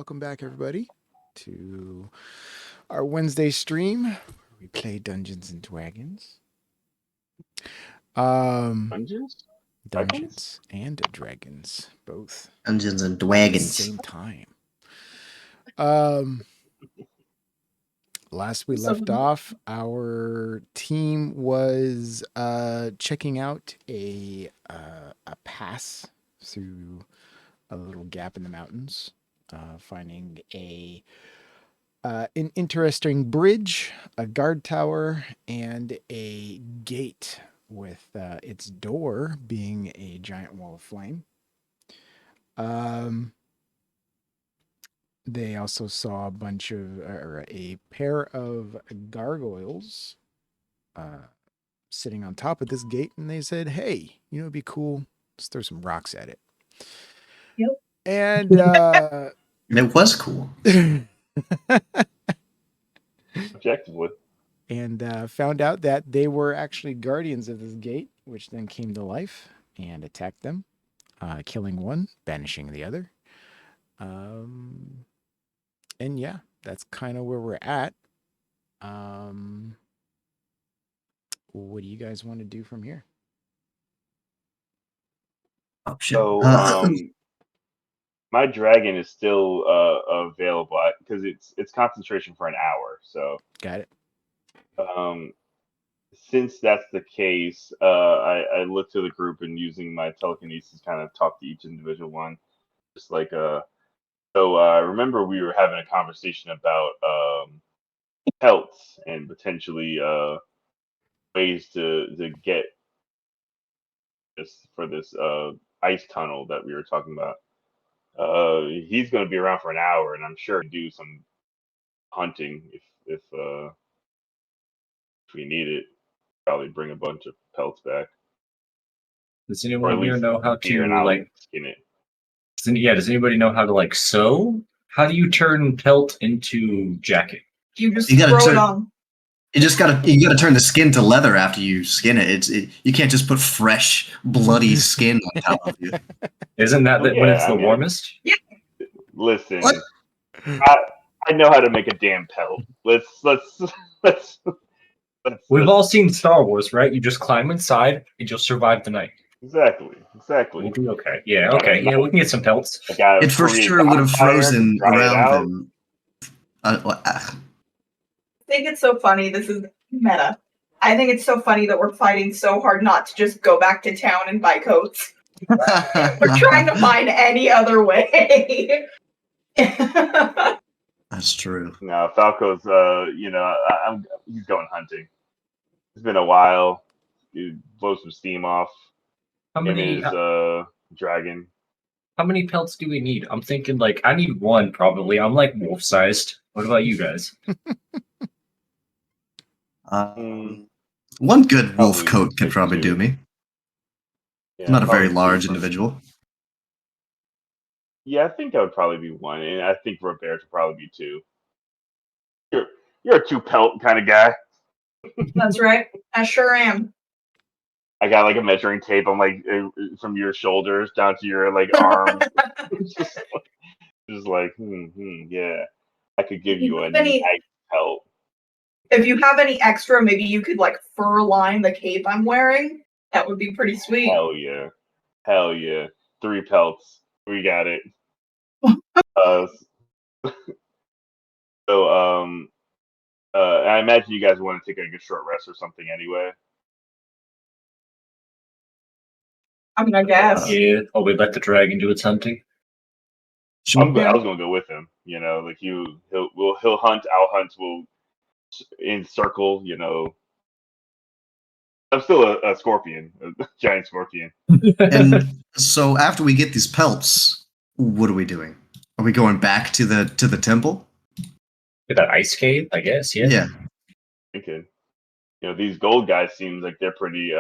welcome back, everybody, to our Wednesday stream where we play Dungeons and Dragons. Dungeons? Dungeons and Dragons, both Dungeons and at the Dragons. same time. Last we left off, our team was checking out a pass through a little gap in the mountains, finding an interesting bridge, a guard tower, and a gate with its door being a giant wall of flame. They also saw a pair of gargoyles sitting on top of this gate, and they said, "Hey, it'd be cool. Let's throw some rocks at it." Yep. And It was cool. Objectively. And found out that they were actually guardians of this gate, which then came to life and attacked them, killing one, banishing the other. And yeah, that's kind of where we're at. What do you guys want to do from here? Oh, shit. So, my dragon is still available because it's concentration for an hour. So, Got it. Since that's the case, I look to the group and using my telekinesis, kind of talk to each individual one, just like So I remember we were having a conversation about pelts and potentially ways to get this for this ice tunnel that we were talking about. He's going to be around for an hour, and I'm sure he'll do some hunting if we need it. Probably bring a bunch of pelts back. Does anyone here know how to like skin it? Does anybody know how to sew? How do you turn pelt into jacket? You just You gotta throw it turn- on. You gotta turn the skin to leather after you skin it. You can't just put fresh, bloody skin on top of you. Isn't that Well, when yeah, it's the I mean- warmest? Listen, What? I know how to make a damn pelt. Let's We've all seen Star Wars, right? You just climb inside and you'll survive the night. exactly. We'll be okay. Yeah, okay. Yeah, we can get some pelts. I gotta It for create sure would have bonfire, frozen dry it around out. them. I think it's so funny. This is meta. I think it's so funny that we're fighting so hard not to just go back to town and buy coats. We're trying to find any other way. That's true. No, Falco's. He's going hunting. It's been a while. You blow some steam off. How Him many and his dragon. how many pelts do we need? I'm thinking I need one probably. I'm wolf sized. What about you guys? One good wolf Probably coat could probably two. do me. Yeah, I'm not a very probably large two. individual. Yeah, I think that would probably be one, and I think Robert would probably be two. You're a two pelt kind of guy. That's right. I sure am. I got a measuring tape on from your shoulders down to your arms. just yeah. I could give you a nice pelt. If you have any extra, maybe you could fur line the cape I'm wearing. That would be pretty sweet. Hell yeah. 3 pelts. We got it. I imagine you guys want to take a short rest or something anyway. I mean, I guess. Yeah. Oh, we let the dragon do its hunting. I was gonna go with him. He'll hunt. I'll hunt. We'll encircle. I'm still a scorpion, a giant scorpion. And so after we get these pelts, what are we doing? Are we going back to the temple? Get that ice cave, I guess. Yeah. Yeah. Thinking, these gold guys seems like they're pretty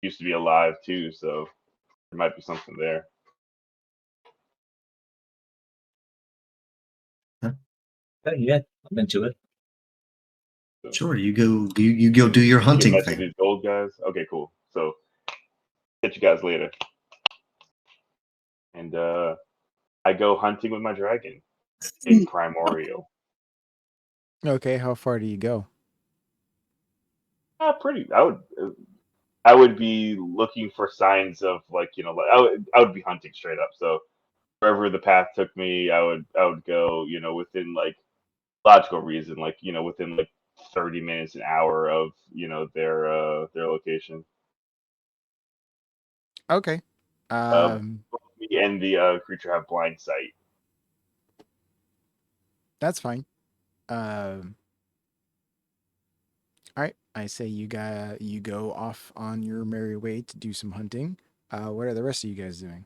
used to be alive too, so there might be something there. Yeah, I'm into it. Sure, you go do your hunting Mess with thing. these gold guys. Okay, cool. So catch you guys later. And I go hunting with my dragon. A primordial. Okay, how far do you go? Pretty. I would be looking for signs of like like I would be hunting straight up. So wherever the path took me, I would go within like logical reason, like within like 30 minutes, an hour of their location. Okay. Both me and the creature have blind sight. That's fine. All right. I say you go off on your merry way to do some hunting. What are the rest of you guys doing?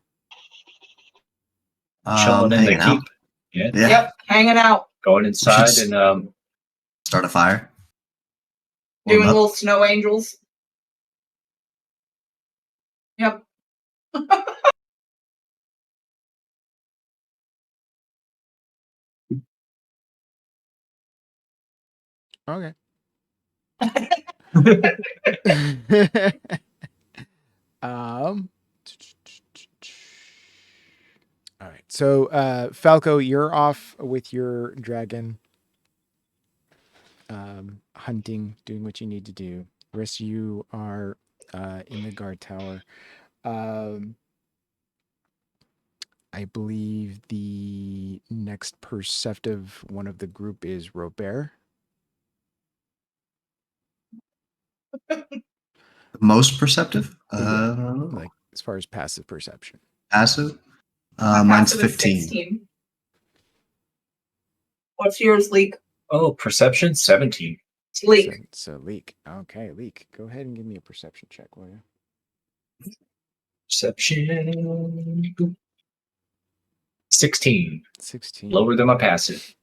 Chilling in the Hanging out. keep. Yeah. Yeah. Yep, hanging out, Going inside s- and Start a fire. Warm doing up. little snow angels. Yep. Okay. um. All right. So, Falco, you're off with your dragon, hunting, doing what you need to do. The rest of you are in the guard tower. Um, I believe the next perceptive one of the group is Robert. Most perceptive? Yeah. Like as far as passive perception. Passive? My Mine's passive is 15. 16. What's yours, Leak? perception 17. It's Leak. So Leak. Okay, Leak. Go ahead and give me a perception check, will you? Perception 16. 16. Lower than my passive.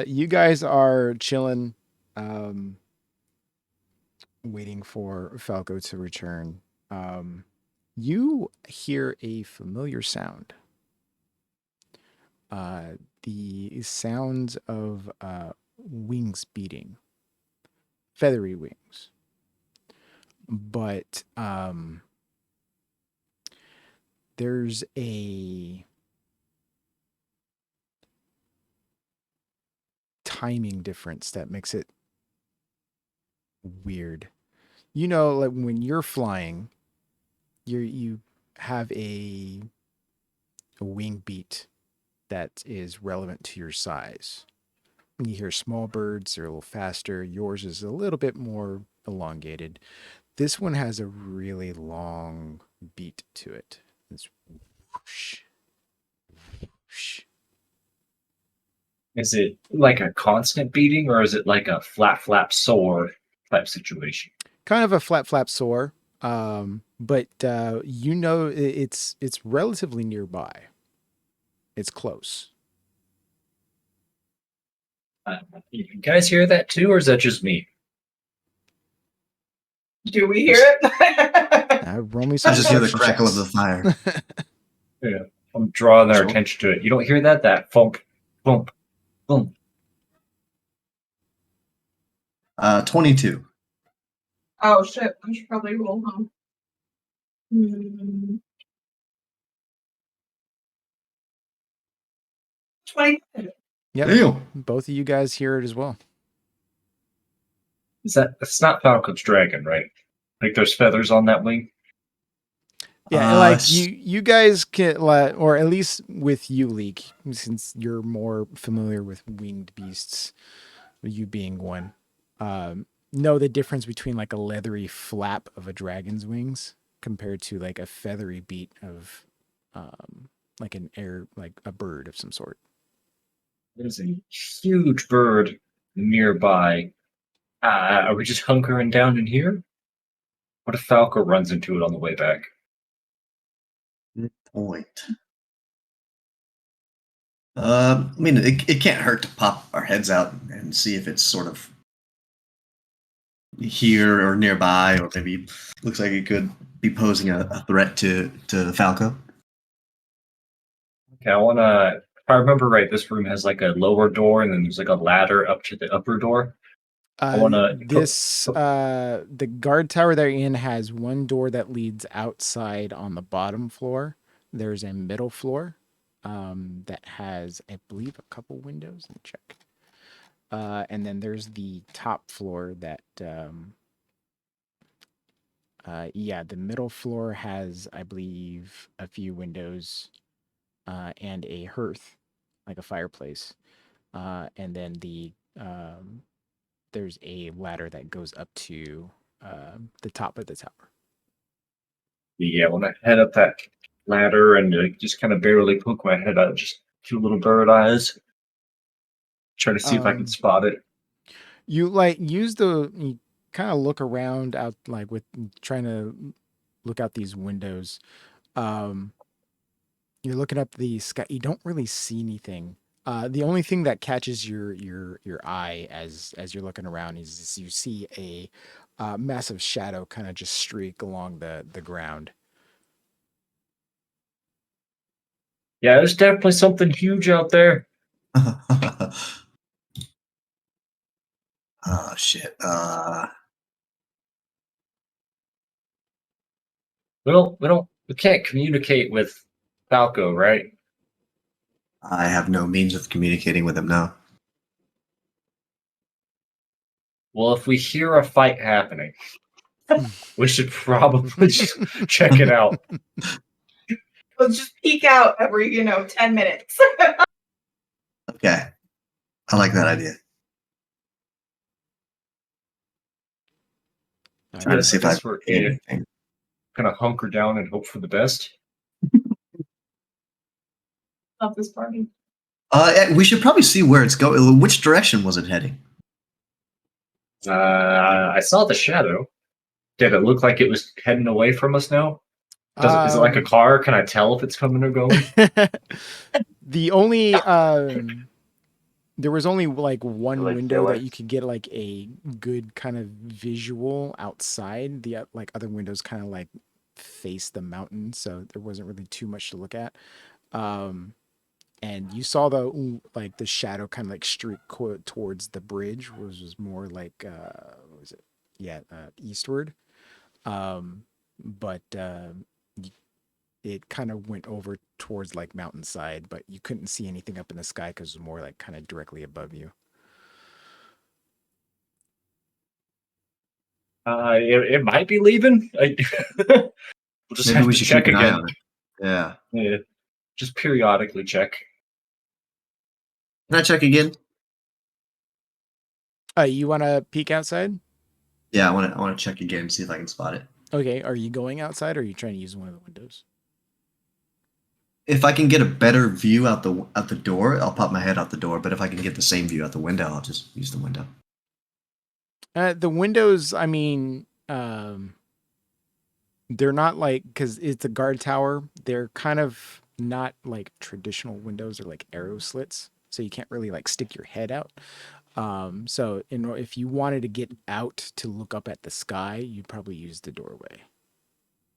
You guys are chilling, waiting for Falco to return. You hear a familiar sound. The sounds of wings beating, feathery wings. But there's a timing difference that makes it weird. Like when you're flying, you have a wing beat that is relevant to your size. When you hear small birds, they're a little faster. Yours is a little bit more elongated. This one has a really long beat to it. It's whoosh, whoosh. Is it like a constant beating or is it like a flap soar type situation? Kind of a flap soar, but it's relatively nearby. It's close. You guys hear that too, or is that just me? Do we hear it? Roll me I some just hear the perception crackle of checks. the fire. Yeah, I'm drawing their Sure. attention to it. You don't hear that? That thump, thump, thump. 22. Oh shit! I should probably roll, huh? 20. Yep. Ew. Both of you guys hear it as well. It's not Falcon's dragon, right? Like there's feathers on that wing. Yeah, like you guys can, or at least with you, Leak, since you're more familiar with winged beasts, you being one, know the difference between like a leathery flap of a dragon's wings compared to like a feathery beat of, like like a bird of some sort. There's a huge bird nearby. Are we just hunkering down in here? What if Falco runs into it on the way back? Good point. I mean, it can't hurt to pop our heads out and see if it's sort of here or nearby, or maybe looks like it could be posing a threat to Falco. Okay, I wanna. If I remember right, this room has like a lower door, and then there's like a ladder up to the upper door. wanna- The guard tower they're in has one door that leads outside on the bottom floor. There's a middle floor that has, I believe, a couple windows. Let me check. And then there's the top floor that, the middle floor has, I believe, a few windows and a hearth, like a fireplace. And then there's a ladder that goes up to the top of the tower. Yeah, when I head up that ladder and just kind of barely poke my head out, just two little bird eyes, try to see if I can spot it. You you kind of look around out, like with trying to look out these windows. You're looking up the sky. You don't really see anything. The only thing that catches your eye as you're looking around is you see a massive shadow kind of just streak along the ground. Yeah, there's definitely something huge out there. Oh shit. We can't communicate with Falco, right? I have no means of communicating with him now. Well, if we hear a fight happening, we should probably just check it out. Let's just peek out every 10 minutes. Okay. I like that idea. Try to see if I we're see anything. kind of hunker down and hope for the best. Of this party. We should probably see where it's going. Which direction was it heading? I saw the shadow. Did it look like it was heading away from us now? Is it like a car? Can I tell if it's coming or going? The only there was only like one Like window that taillights? you could get like a good kind of visual outside. The like other windows kind of like face the mountain, so there wasn't really too much to look at. And you saw the shadow kind of like streak towards the bridge, which was more like what was it? Yeah, eastward. But it kind of went over towards like mountainside, but you couldn't see anything up in the sky because it was more like kind of directly above you. It might be leaving. We'll just Maybe have we to should check keep an eye again. on it. Yeah. Yeah, just periodically check. Can I check again? You want to peek outside? Yeah, I want to check again, see if I can spot it. Okay. Are you going outside, or are you trying to use one of the windows? If I can get a better view out the door, I'll pop my head out the door. But if I can get the same view out the window, I'll just use the window. The windows, I mean, they're not like, because it's a guard tower. They're kind of not like traditional windows or like arrow slits, so you can't really like stick your head out. So if you wanted to get out to look up at the sky, you'd probably use the doorway.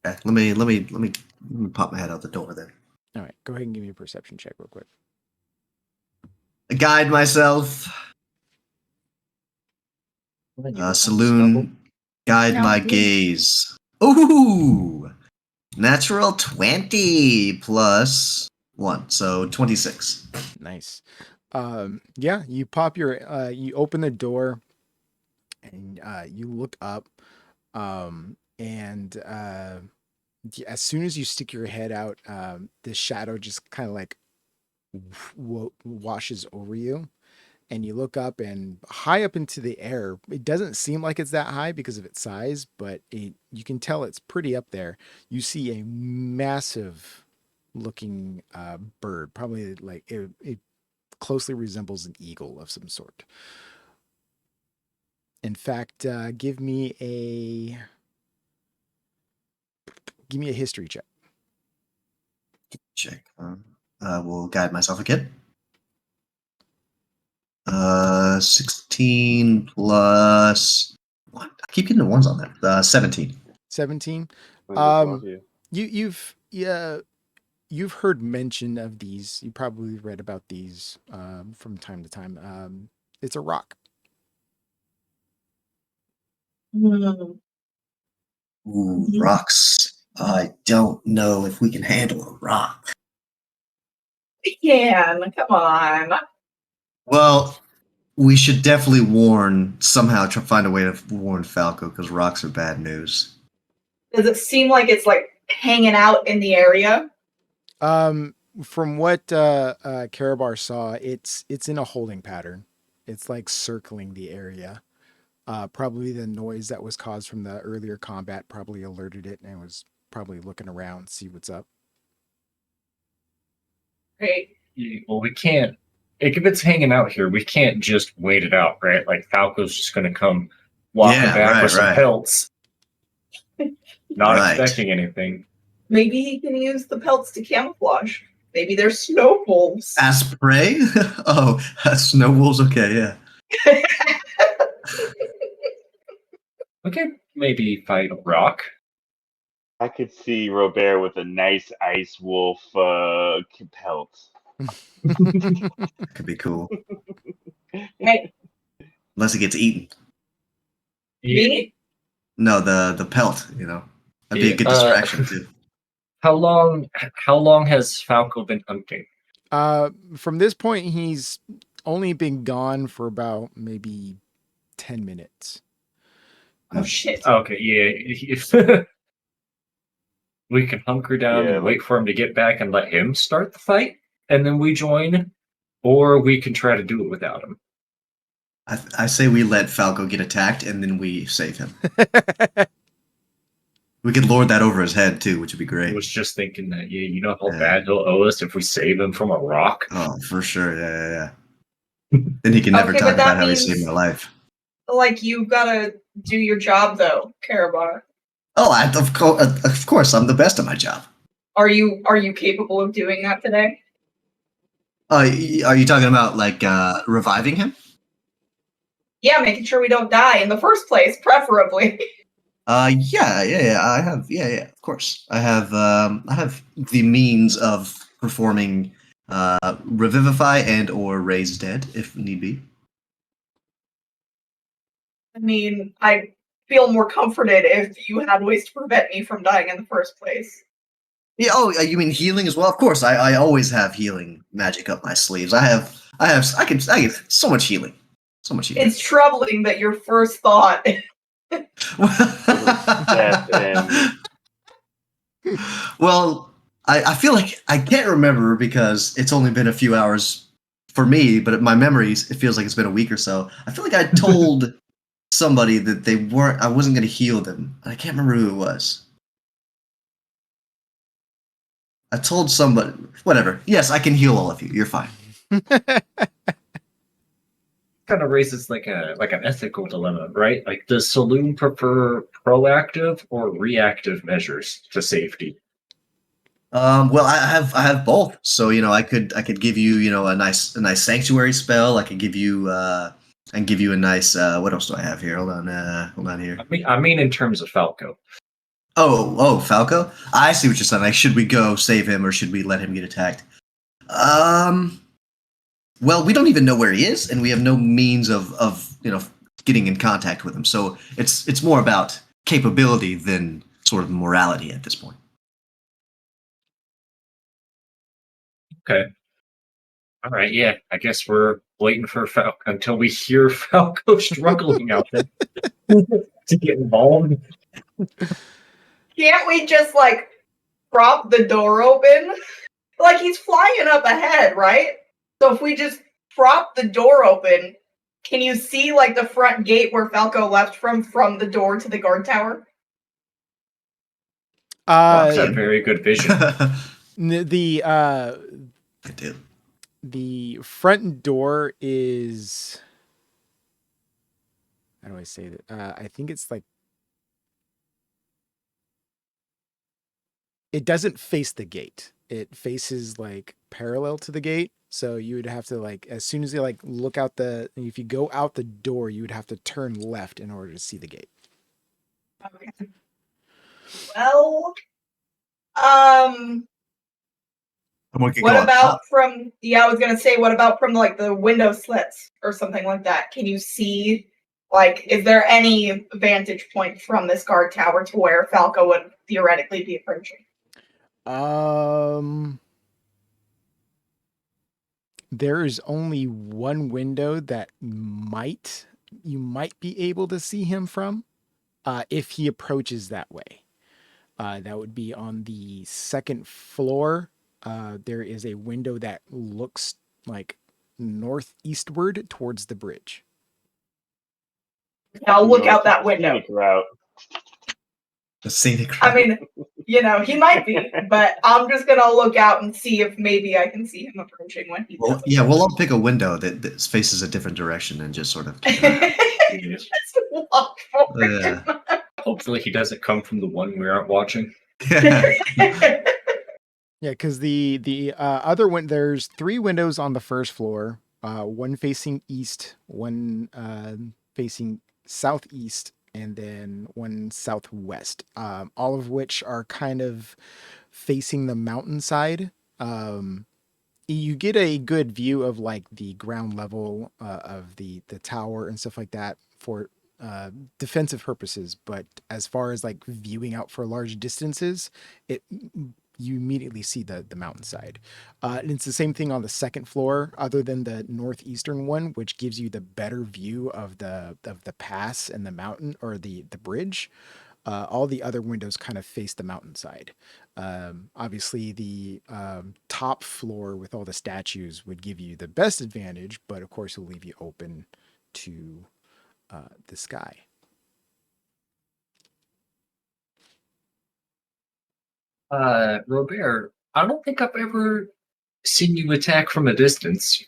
Okay, let me pop my head out the door then. All right, go ahead and give me a perception check real quick. Guide myself. Saloon. Guide my gaze. Ooh, natural 20 plus 1, so 26. Nice. Yeah, you pop you open the door and you look up, and as soon as you stick your head out, the shadow just kind of like washes over you, and you look up, and high up into the air. It doesn't seem like it's that high because of its size, but you can tell it's pretty up there. You see a massive looking bird, probably like it closely resembles an eagle of some sort. In fact, give me a history check. Check. Will guide myself again. 16 plus 1. I keep getting the ones on that. 17. 17. Yeah. You've heard mention of these. You probably read about these from time to time. It's a rock. Hmm. Ooh, rocks. I don't know if we can handle a rock. We can. Come on. Well, we should definitely somehow find a way to warn Falco because rocks are bad news. Does it seem like it's like hanging out in the area? From what Karabar saw, it's in a holding pattern. It's like circling the area. Probably the noise that was caused from the earlier combat probably alerted it and was probably looking around, see what's up. Great. Well, we can't. If it's hanging out here, we can't just wait it out, right? Like Falco's just going to come walking back with some pelts, not expecting anything. Maybe he can use the pelts to camouflage. Maybe they're snow wolves. As prey? Oh, snow wolves. Okay, yeah. Okay, maybe fight a rock. I could see Robert with a nice ice wolf pelt. Could be cool. Hey, Unless it gets eaten. me? No, the pelt. That'd be a good distraction too. How long has Falco been hunting? From this point, he's only been gone for about maybe 10 minutes. Oh shit. Okay, yeah. We can hunker down and wait for him to get back and let him start the fight, and then we join, or we can try to do it without him. I say we let Falco get attacked and then we save him. We could lord that over his head too, which would be great. I was just thinking that, you know how bad he'll owe us if we save him from a rock? Oh, for sure, yeah. Then he can never talk about how he saved my life. Like, you gotta do your job, though, Karabar. Oh, of course, I'm the best at my job. Are you capable of doing that today? Are you talking about like reviving him? Yeah, making sure we don't die in the first place, preferably. Yeah. I have, of course. I have the means of performing revivify and or raise dead if need be. I mean, I feel more comforted if you had ways to prevent me from dying in the first place. Yeah. Oh, you mean healing as well? Of course. I always have healing magic up my sleeves. I get so much healing. So much healing. It's troubling that your first thought. Well, I feel like I can't remember because it's only been a few hours for me, but my memories, it feels like it's been a week or so. I feel like I told somebody that I wasn't going to heal them. I can't remember who it was. I told somebody, whatever. Yes, I can heal all of you. You're fine. Kind of raises like an ethical dilemma, right? Like, does Saloon prefer proactive or reactive measures to safety? Well, I have both. So I could give you a nice sanctuary spell. I could give you a nice. What else do I have here? Hold on here. I mean, in terms of Falco. Oh, Falco. I see what you're saying. Like, should we go save him or should we let him get attacked? Well, we don't even know where he is, and we have no means of getting in contact with him. So it's more about capability than sort of morality at this point. Okay. All right. Yeah. I guess we're waiting for Falco until we hear Falco struggling out there to get involved. Can't we just prop the door open? Like, he's flying up ahead, right? So if we just prop the door open, can you see the front gate where Falco left from the door to the guard tower? That's a very good vision. The front door is, how do I say that? I think it's it doesn't face the gate. It faces parallel to the gate. So you would have to as soon as you look out if you go out the door, you would have to turn left in order to see the gate. Okay. Well, what about I was gonna say, what about from the window slits or something like that? Can you see Like, is there any vantage point from this guard tower to where Falco would theoretically be approaching? There is only one window that you might be able to see him from, if he approaches that way. That would be on the second floor. There is a window that looks like northeastward towards the bridge. I'll look out that window. Scenic route. The scenic I route. mean, he might be, but I'm just gonna look out and see if maybe I can see him approaching when he does. Yeah, we'll all pick a window that faces a different direction and just sort of. Just walk forward. Yeah. Hopefully he doesn't come from the one we aren't watching. Yeah, because the other one, there's 3 windows on the first floor, one facing east, one facing southeast, and then one southwest. All of which are kind of facing the mountainside. You get a good view of like the ground level of the tower and stuff like that for defensive purposes, but as far as like viewing out for large distances, you immediately see the mountainside. And it's the same thing on the second floor, other than the northeastern one, which gives you the better view of the pass and the mountain, or the bridge. All the other windows kind of face the mountainside. Obviously, the top floor with all the statues would give you the best advantage, but of course, it'll leave you open to the sky. Robert, I don't think I've ever seen you attack from a distance.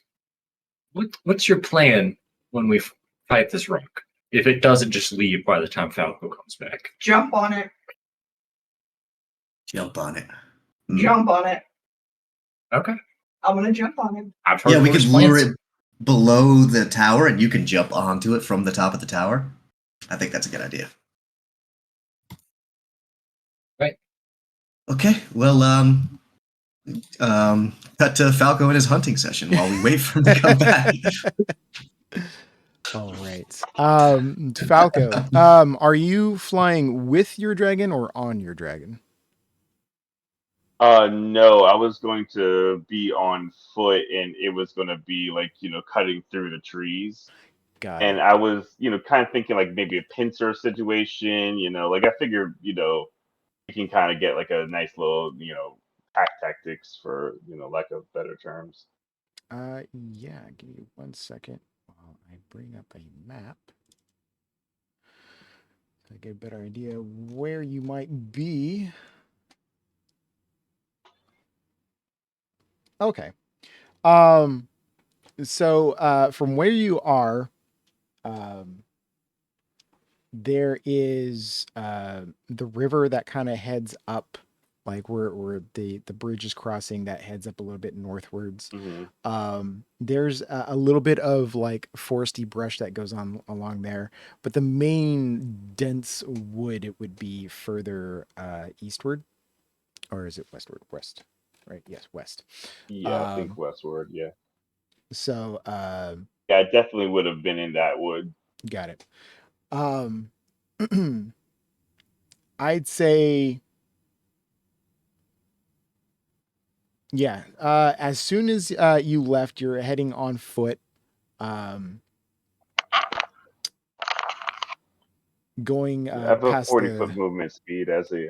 What's your plan when we fight this rock? If it doesn't just leave by the time Falco comes back. Jump on it. Jump on it. Jump on it. Okay. I'm gonna jump on it. I've heard Yeah, we worse could lure plans. it below the tower, and you can jump onto it from the top of the tower. I think that's a good idea. Right. Okay. Well, cut to Falco in his hunting session while we wait for him to come back. All right. Falco, are you flying with your dragon or on your dragon? No, I was going to be on foot, and it was going to be like cutting through the trees. Got And it. I was kind of thinking like maybe a pincer situation. Like I figured we can kind of get like a nice little pack tactics, for lack of better terms. Yeah, give me 1 second while I bring up a map so I get a better idea where you might be. Okay. So from where you are, there is the river that kind of heads up, like where the bridge is crossing, that heads up a little bit northwards. Mm-hmm. There's a little bit of like foresty brush that goes on along there, but the main dense wood, it would be further eastward, or is it westward? West, right? Yes, west. Yeah, I think westward. Yeah. So Yeah, I definitely would have been in that wood. got it. I'd say, yeah. As soon as you left, you're heading on foot. Going I have a past 40-foot movement speed as a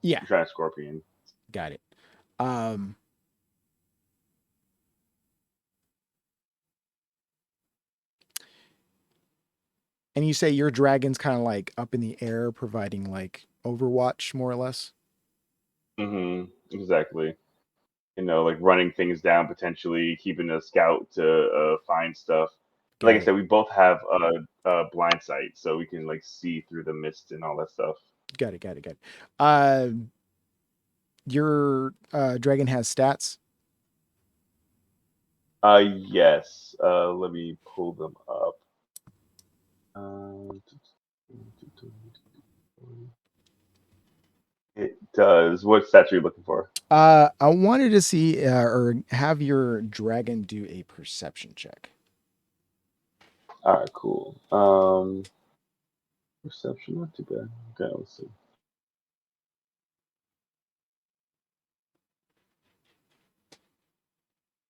yeah, giant scorpion. got it. And you say your dragon's kind of like up in the air, providing like overwatch, more or less. Exactly. Like running things down, potentially keeping a scout to find stuff. Like I said, we both have a blind sight, so we can like see through the mist and all that stuff. Got it. Your dragon has stats. Yes. Let me pull them up. It does. What stats are you looking for? I wanted to see or have your dragon do a perception check. All right, cool. Perception, not too bad. Okay, let's see.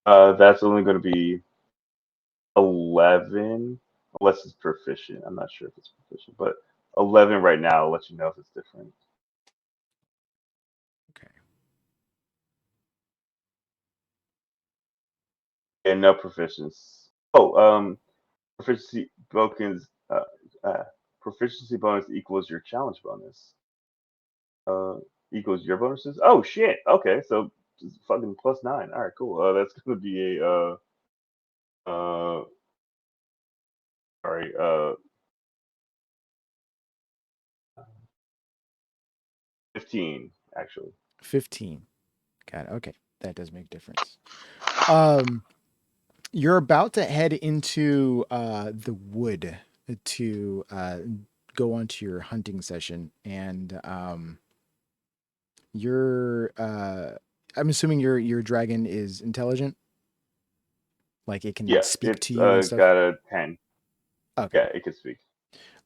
That's only going to be 11, unless it's proficient. I'm not sure if it's proficient, but 11 right now. I'll let you know if it's different. Okay. And no proficiency. Oh, proficiency bonus. Proficiency bonus equals your challenge bonus. Equals your bonuses. Oh shit. Okay, so it's fucking +9. All right, cool. That's gonna be a sorry, 15 actually. 15. Got it. Okay, that does make a difference. You're about to head into the wood to go onto your hunting session, and I'm assuming your dragon is intelligent, like it can Yes, speak it's to you and stuff. got a 10. Okay. Yeah, it can speak.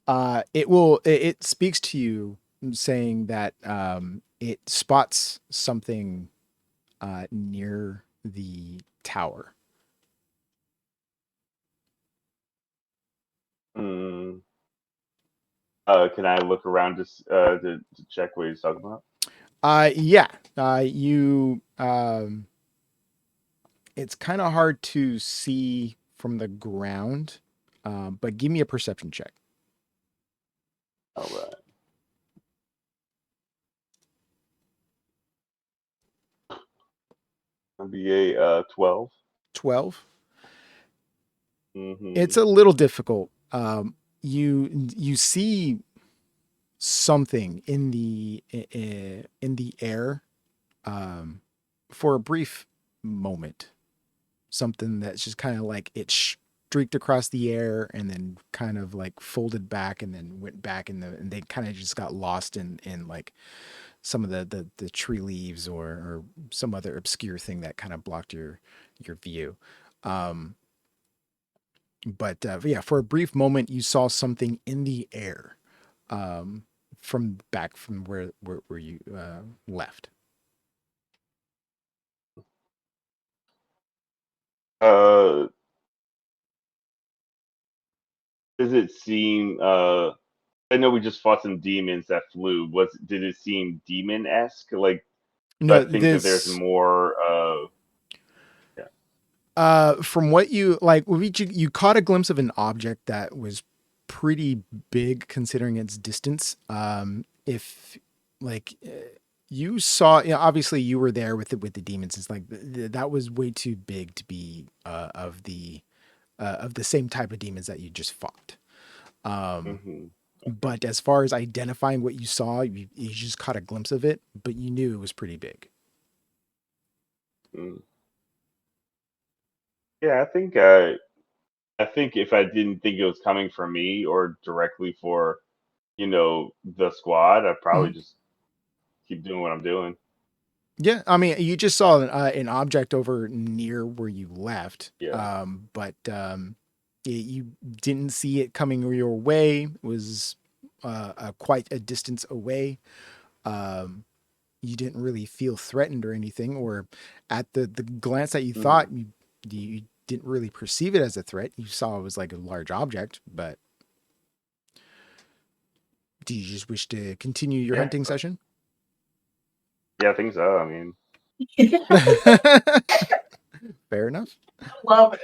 It speaks to you, saying that it spots something near the tower. Mm. Can I look around to check what he's talking about? Yeah. You it's kind of hard to see from the ground, but give me a perception check. All right. It'll be a 12. 12. Mm-hmm. It's a little difficult. You see something in the air, for a brief moment. Something that's just kind of like it streaked across the air and then kind of like folded back and then went back and they kind of just got lost in like some of the tree leaves or some other obscure thing that kind of blocked your view. Um, but yeah, for a brief moment, you saw something in the air, um, from back from where you left. Uh, does it seem? I know we just fought some demons that flew. Did it seem demon-esque? Like, do I No, think that there's this more? from what you like, you caught a glimpse of an object that was pretty big considering its distance. If like you saw, obviously you were there with the demons. It's like that was way too big to be of the same type of demons that you just fought. Mm-hmm. But as far as identifying what you saw, you just caught a glimpse of it, but you knew it was pretty big. Mm. Yeah, I think if I didn't think it was coming from me or directly for the squad, I'd probably Mhm. just keep doing what I'm doing. Yeah, I mean, you just saw an object over near where you left, Yeah. but you didn't see it coming your way. It was quite a distance away. Um, you didn't really feel threatened or anything, or at the glance that you Mm-hmm. thought, you didn't really perceive it as a threat. You saw it was like a large object, but do you just wish to continue your Yeah. hunting session? Yeah, I think so. I mean, Fair enough. Love it.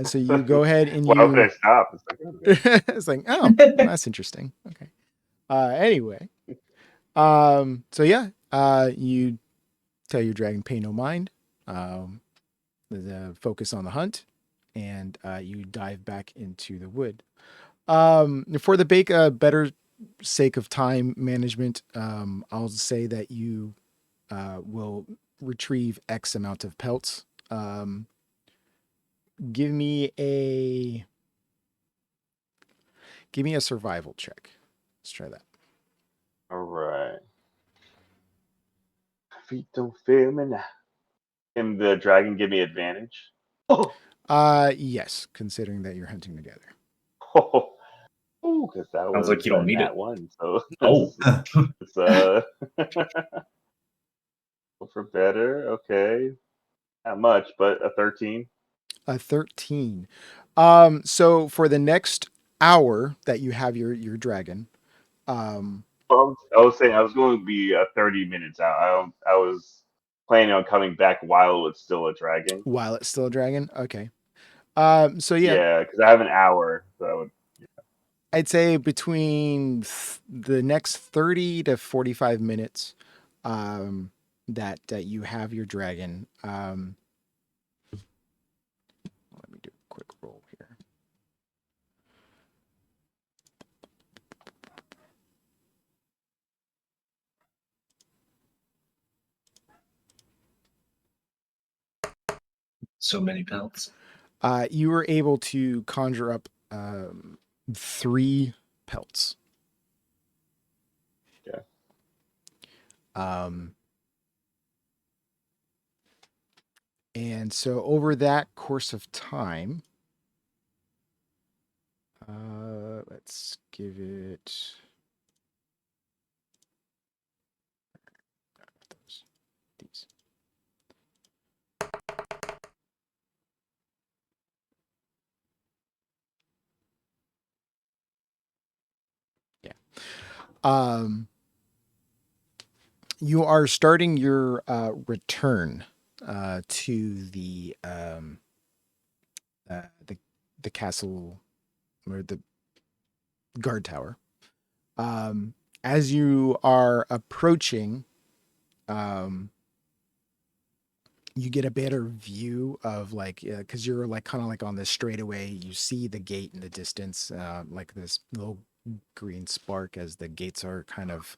So you go ahead and why would I you. stop? It's like, okay. It's like, oh, that's interesting. Okay. Anyway. So yeah. You tell your dragon pay no mind. The focus on the hunt, and you dive back into the wood. For the better sake of time management, I'll say that you will retrieve X amount of pelts. Give me a survival check. Let's try that. All right. Feet don't fail me now. Can the dragon give me advantage? Oh. Yes, considering that you're hunting together. Oh, because that Sounds was like you don't need nat it. one. So Oh, it's for better. Okay, not much, but a 13. A 13. So for the next hour that you have your dragon, I was saying I was going to be 30 minutes out. I was planning on coming back while it's still a dragon. while it's still a dragon, okay. So yeah, Yeah, because I have an hour. So I would. I'd say between the next 30 to 45 minutes, that you have your dragon. Let me do a quick roll here. so many pelts. You were able to conjure up 3 pelts. Yeah. And so over that course of time, let's give it. These. Yeah. You are starting your return to the castle or the guard tower. As you are approaching, you get a better view of like because you're like kind of like on this straightaway. You see the gate in the distance, like this little green spark as the gates are kind of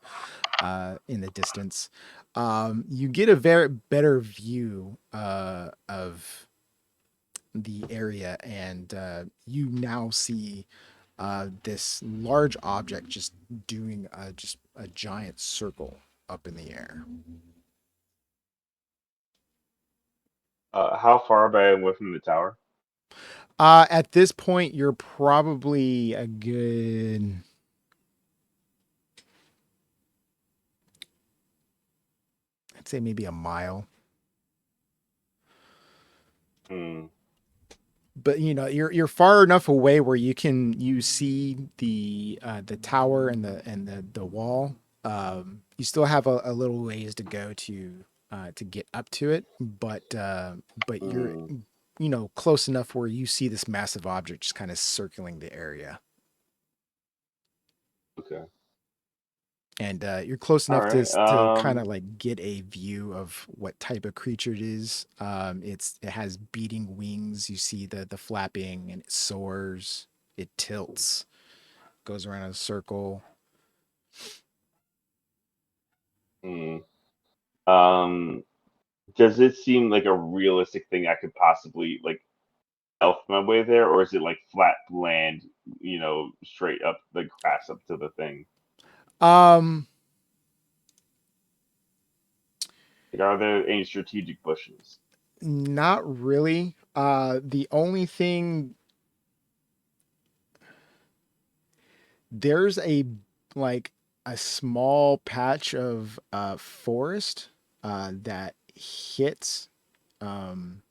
in the distance. You get a very better view of the area, and you now see this large object just doing just a giant circle up in the air. How far am I away from the tower? At this point, you're probably a good. I'd say maybe a mile. Hmm. But you know you're far enough away where you see the tower and the wall. You still have a little ways to go to get up to it, but you're Hmm. close enough where you see this massive object just kind of circling the area, Okay. and you're close All enough right. to kind of like get a view of what type of creature it is. It has beating wings. You see the flapping, and it soars. It tilts, goes around in a circle. Hmm. Um. Does it seem like a realistic thing I could possibly like elf my way there, or is it like flat land? Straight up the grass up to the thing. Um, Like, are there any strategic bushes? Not really. The only thing there's a like a small patch of forest that hits um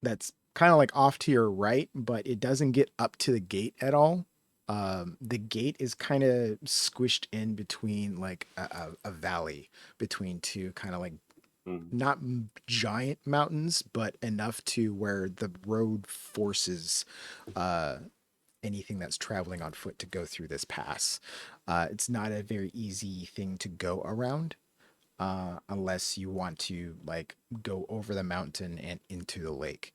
that's kind of like off to your right, but it doesn't get up to the gate at all. The gate is kind of squished in between like a valley between two kind of like Hmm. not giant mountains, but enough to where the road forces uh, anything that's traveling on foot to go through this pass. It's not a very easy thing to go around unless you want to like go over the mountain and into the lake.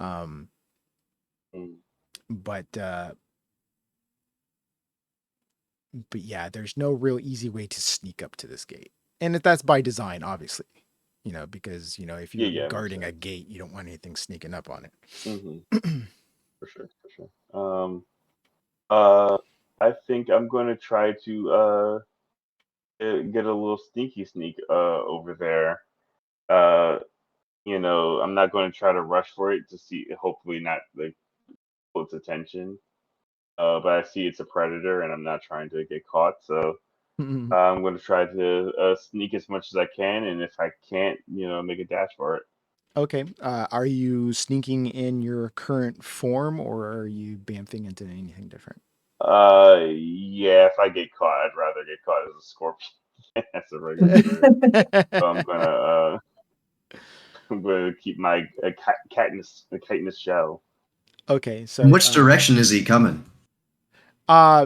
Um, Hmm. but but yeah, there's no real easy way to sneak up to this gate, and if that's by design, obviously. Because if Yeah. you're Yeah. Makes guarding a sense. gate, you don't want anything sneaking up on Hmm. it. For sure. For sure. Uh. I think I'm going to try to get a little sneak over there. Uh. I'm not going to try to rush for it to see, hopefully not like pull its attention. But I see it's a predator, and I'm not trying to get caught. So I'm going to try to sneak as much as I can, and if I can't, make a dash for it. Okay. Are you sneaking in your current form, or are you bamfing into anything different? Yeah. If I get caught, I'd rather get caught as a scorpion as a regular bird. So I'm gonna keep my chitinous shell. Okay. So Which direction is he coming?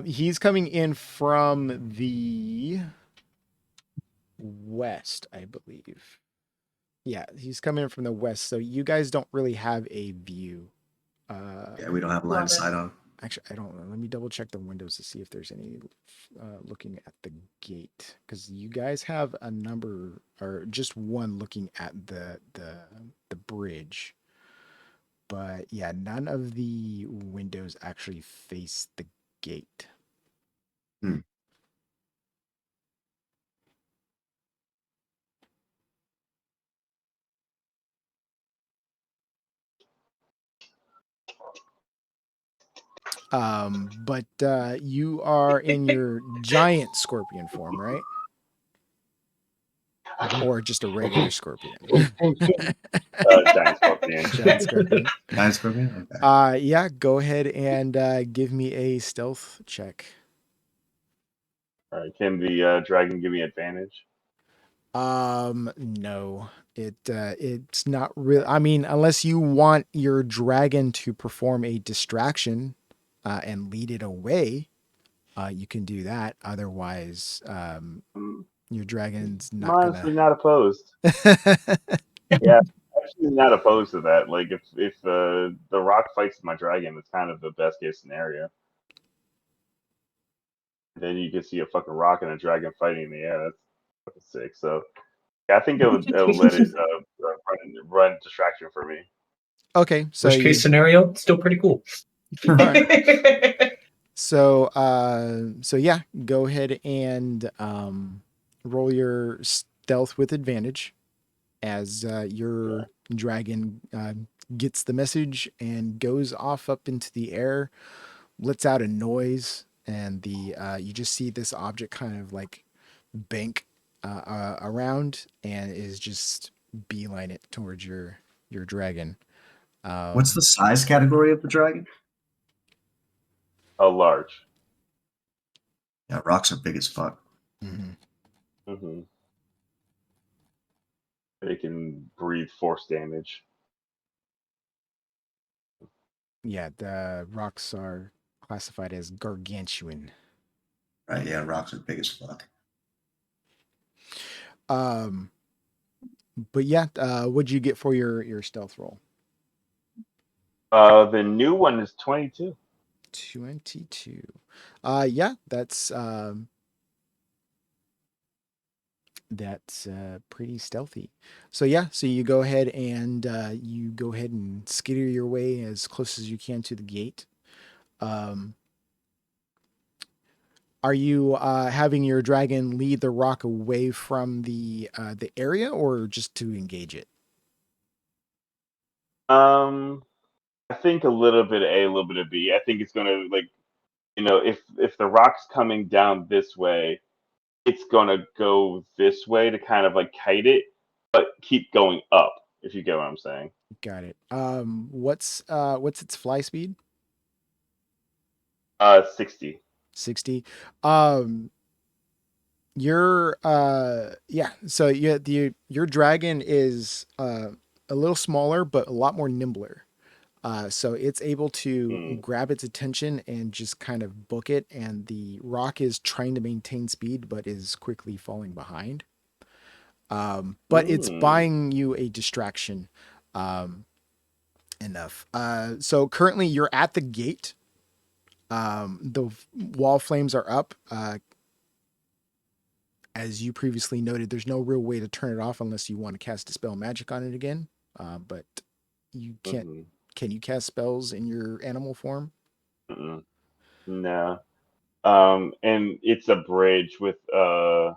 he's coming in from the west, I believe. Yeah, he's coming in from the west. So you guys don't really have a view. Yeah, we don't have line of sight on. Actually, I don't know. Let me double check the windows to see if there's any looking at the gate, because you guys have a number or just one looking at the bridge. But yeah, none of the windows actually face the gate. But you are in your giant scorpion form, right? Or just a regular scorpion? Giant scorpion. Giant scorpion. Giant scorpion? Okay. Yeah, go ahead and give me a stealth check. All right. Can the dragon give me advantage? No. It's not real. I mean, unless you want your dragon to perform a distraction and lead it away, you can do that. Otherwise, your dragon's not I'm honestly gonna. not opposed. Yeah, actually not opposed to that. Like if the rock fights my dragon, it's kind of the best case scenario. Then you can see a fucking rock and a dragon fighting in the air. That's fucking sick. So yeah, I think it'll let it run distraction for me. Okay, so Worst case scenario, still pretty cool. All right. So yeah, go ahead and roll your stealth with advantage as your dragon gets the message and goes off up into the air, lets out a noise, and the you just see this object kind of like bank around and is just beeline it towards your dragon. What's the size category of the dragon? A large. Yeah, rocks are big as fuck. Mm-hmm. They can breathe force damage. Yeah, the rocks are classified as gargantuan. Right, yeah, rocks are big as fuck. But yeah, what'd you get for your stealth roll? The new one is 22. 22. Yeah, that's pretty stealthy. So yeah, so you go ahead and skitter your way as close as you can to the gate. Are you having your dragon lead the rock away from the area, or just to engage it? I think a little bit of A, a little bit of B. I think it's gonna if the rock's coming down this way, it's gonna go this way to kind of like kite it, but keep going up. If you get what I'm saying. Got it. What's its fly speed? 60. 60. So your dragon is a little smaller but a lot more nimbler. So it's able to grab its attention and just kind of book it, and the rock is trying to maintain speed but is quickly falling behind. But it's buying you a distraction enough. So currently you're at the gate. The wall flames are up. As you previously noted, there's no real way to turn it off unless you want to cast Dispel Magic on it again. But you can't. Can you cast spells in your animal form? No. And it's a bridge with The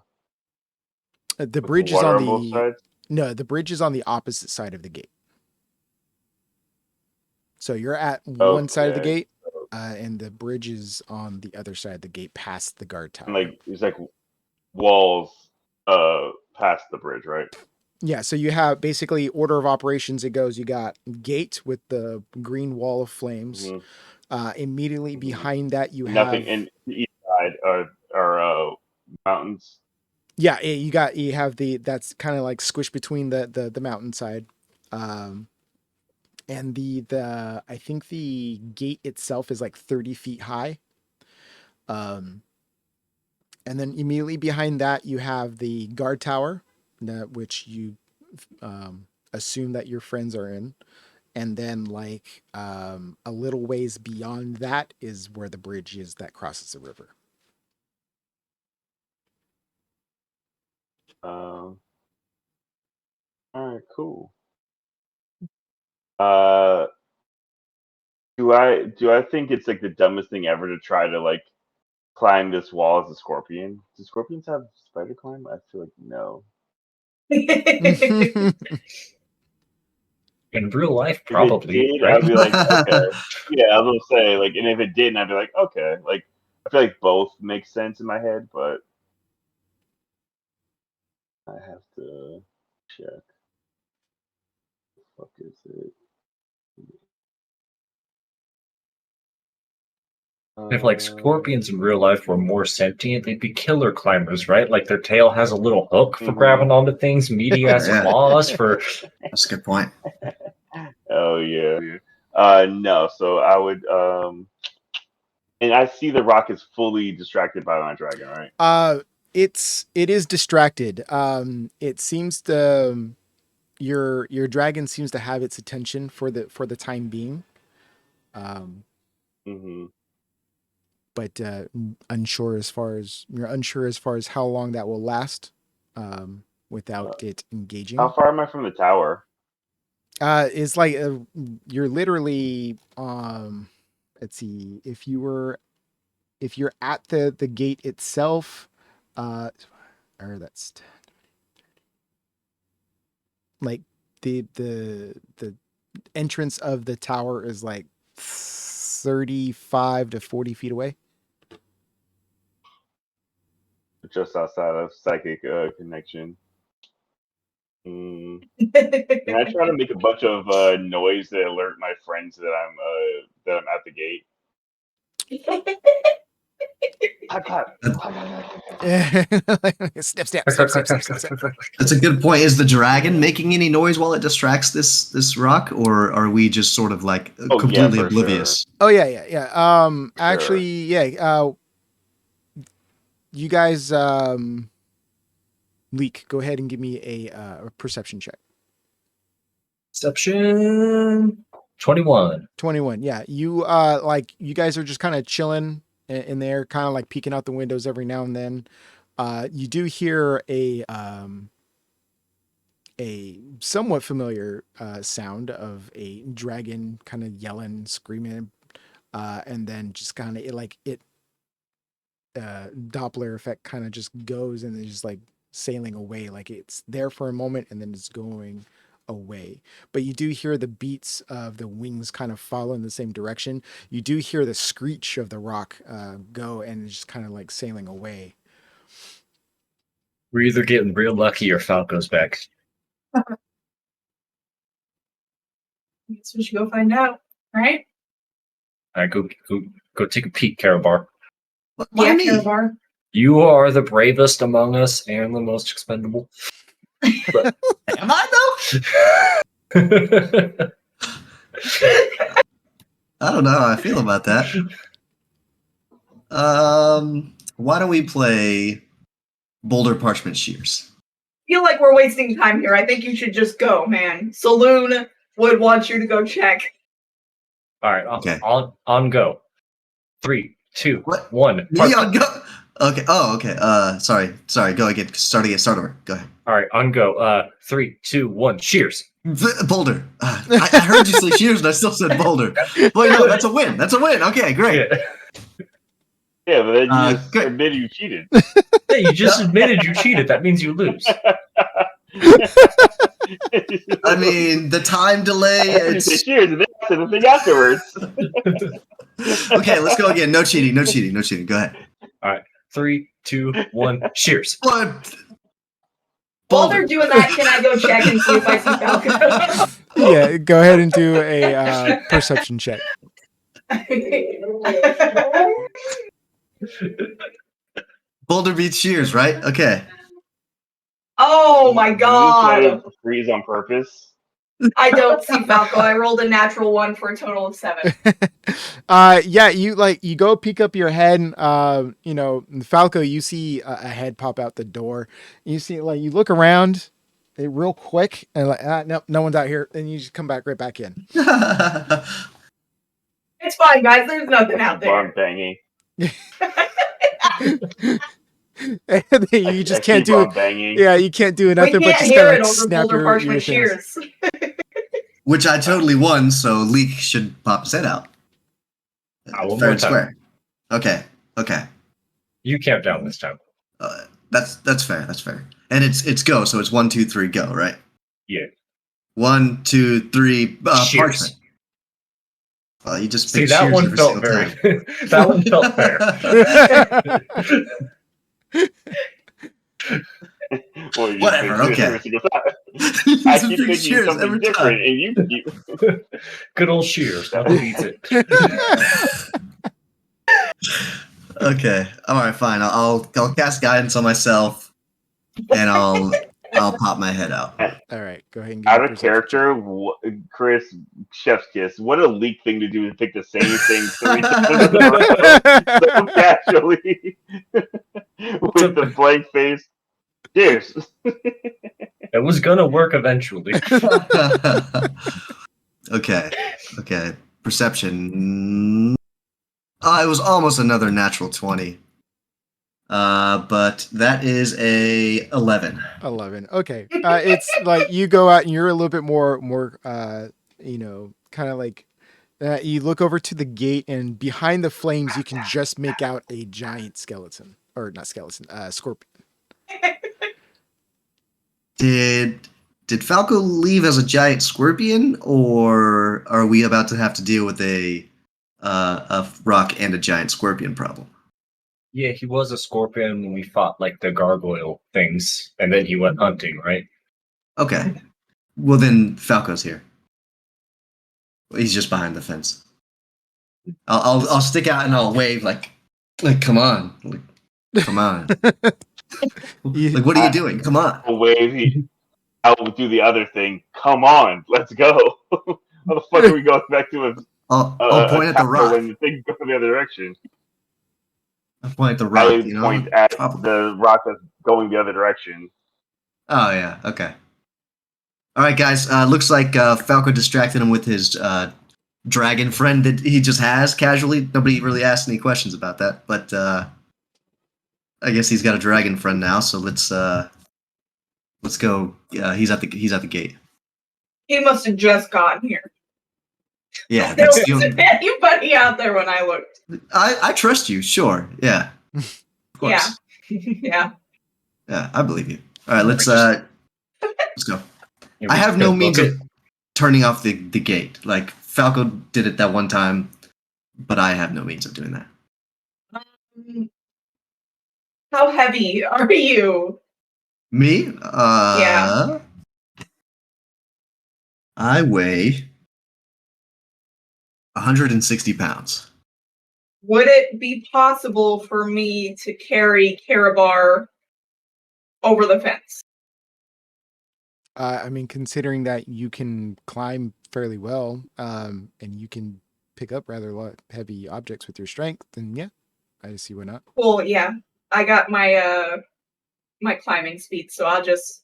bridge is water on on both the sides. No, the bridge is on the opposite side of the gate. So you're at one side of the Okay. gate, and the bridge is on the other side of the gate, past the guard tower. And like there's like walls past the bridge, right? Yeah, so you have basically order of operations. It goes, you got gate with the green wall of flames. Mm-hmm. Immediately behind that, you Nothing. have And the east side are mountains. yeah, you have that's kind of like squished between the mountainside, and the I think the gate itself is like 30 feet high, and then immediately behind that you have the guard tower, which you assume that your friends are in. And then like a little ways beyond that is where the bridge is that crosses the river. All right, cool. Do I think it's like the dumbest thing ever to try to like climb this wall as a scorpion? Do scorpions have spider climb? I feel like no. In real life, If probably, it did, right? I'd be like, okay. Yeah, I was gonna say like, and if it didn't, I'd be like, okay. Like, I feel like both make sense in my head, but I have to check. What the fuck is it? If like scorpions in real life were more sentient, they'd be killer climbers, right? Like their tail has a little hook for Mhm. grabbing onto things, meaty ass Yeah. claws for. That's a good point. Oh yeah. No. So I would and I see the rock is fully distracted by my dragon, right? It is distracted. It seems to your dragon seems to have its attention for the time being. Mm-hmm. But you're unsure as far as how long that will last, without it engaging. How far am I from the tower? It's like you're literally let's see, if you're at the gate itself, or that's like the entrance of the tower is like 35 to 40 feet away. Just outside of psychic connection. Can I try to make a bunch of noise to alert my friends that I'm at the gate? Snip, snap, snip, snip, snip, snip, snip. That's a good point. Is the dragon making any noise while it distracts this rock, or are we just sort of like Oh, yeah, completely for oblivious? Oh yeah. Actually, yeah. You guys, Leak, go ahead and give me a perception check. Perception 21. 21. Yeah, you like you guys are just kind of chilling in there, kind of like peeking out the windows every now and then. You do hear a somewhat familiar sound of a dragon kind of yelling, screaming, and then just kind of Doppler effect kind of just goes and it's just like sailing away, like it's there for a moment and then it's going away. But you do hear the beats of the wings kind of follow in the same direction. You do hear the screech of the rock go and it's just kind of like sailing away. We're either getting real lucky or Falco's back. Guess we should go find out, right? All right, go take a peek, Karabar. Why Yeah, me? Karabar. You are the bravest among us and the most expendable. Am I though? I don't know how I feel about that. Why don't we play Boulder Parchment Shears? I feel like we're wasting time here. I think you should just go, man. Saloon would want you to go check. All right, Okay. on go. 3, 2, What? 1. Me on go. Okay. Oh, okay. Sorry. Go again. Start over. Go ahead. All right, on go. 3, 2, 1. Shears. Boulder. I heard you say Shears, and I still said Boulder. Wait, no, that's a win. Okay, great. Yeah, but then you just good. admitted you cheated. Yeah, you just admitted you cheated. That means you lose. I mean, the time delay. It's Cheers, and then after the thing afterwards. okay. Let's go again. No cheating. No cheating. No cheating. Go ahead. All right. 3, 2, 1. Cheers. What? While they're doing that, can I go check and see if I see Falco? Yeah, go ahead and do a perception check. Boulder beats Shears, right? Okay. Oh my god! Freeze on purpose. I don't see Falco. I rolled a natural 1 for a total of 7. Yeah, you go pick up your head, and Falco, you see a head pop out the door. You see, you look around real quick, and no one's out here, and you just come back right back in. It's fine, guys. There's nothing out there. Bomb banging. You just can't do it. Banging. Yeah, you can't do We nothing but can't just hear kind it of over snap Boulder your Parchment things. Shears. Which I totally won, so Leek should pop his head out. One Fair more and time. square. Okay. Okay. You count down this time. That's fair. That's fair. And it's go. So it's 1, 2, 3, go. Right? Yeah. 1, 2, 3. Cheers. Parchment. Well, you just See, picked that Shears one every felt single very. time. That one felt fair. Well, you Whatever, pick Shears okay. every single time. You I just keep pick thinking Shears something every different, time. and you keep. Good old Shears. Nothing beats it. Okay. All right. Fine. I'll cast guidance on myself, and I'll pop my head out. All right, go ahead and give Out me a of perception check. character, Chris, chef's kiss. What a Leak thing to do to pick the same thing 3 times in a row so casually with the blank face. Cheers. It was gonna work eventually. Okay. Perception. It was almost another natural 20. But that is a 11. 11. Okay. It's like you go out and you're a little bit more kind of like you look over to the gate, and behind the flames you can just make out a giant skeleton, or not skeleton, scorpion. Did Falco leave as a giant scorpion, or are we about to have to deal with a rock and a giant scorpion problem? Yeah, he was a scorpion when we fought the gargoyle things, and then he went hunting, right? Okay. Well, then Falco's here. He's just behind the fence. I'll stick out and I'll wave like come on, come on. Like, what are you doing? Come on. I will do the other thing. Come on, let's go. How the fuck are we going back to I'll point at the rock. when the thing goes the other direction? I'll point at the rock. I point at the rock that's going the other direction. Oh yeah. Okay. All right, guys. Looks like Falco distracted him with his dragon friend that he just has casually. Nobody really asked any questions about that, but I guess he's got a dragon friend now. So let's go. He's at the gate. He must have just gotten here. Yeah. There That's wasn't anybody out there when I looked. I trust you. Sure. Yeah. Of course. Yeah. Yeah. I believe you. All right. Let's go. Yeah, I have no means of of turning off the gate. Like Falco did it that one time, but I have no means of doing that. How heavy are you? Me? Yeah. I weigh 160 pounds. Would it be possible for me to carry Karabar over the fence? I mean, considering that you can climb fairly well, and you can pick up rather heavy objects with your strength, then yeah, I see why not. Well, yeah. I got my my climbing speed, so I'll just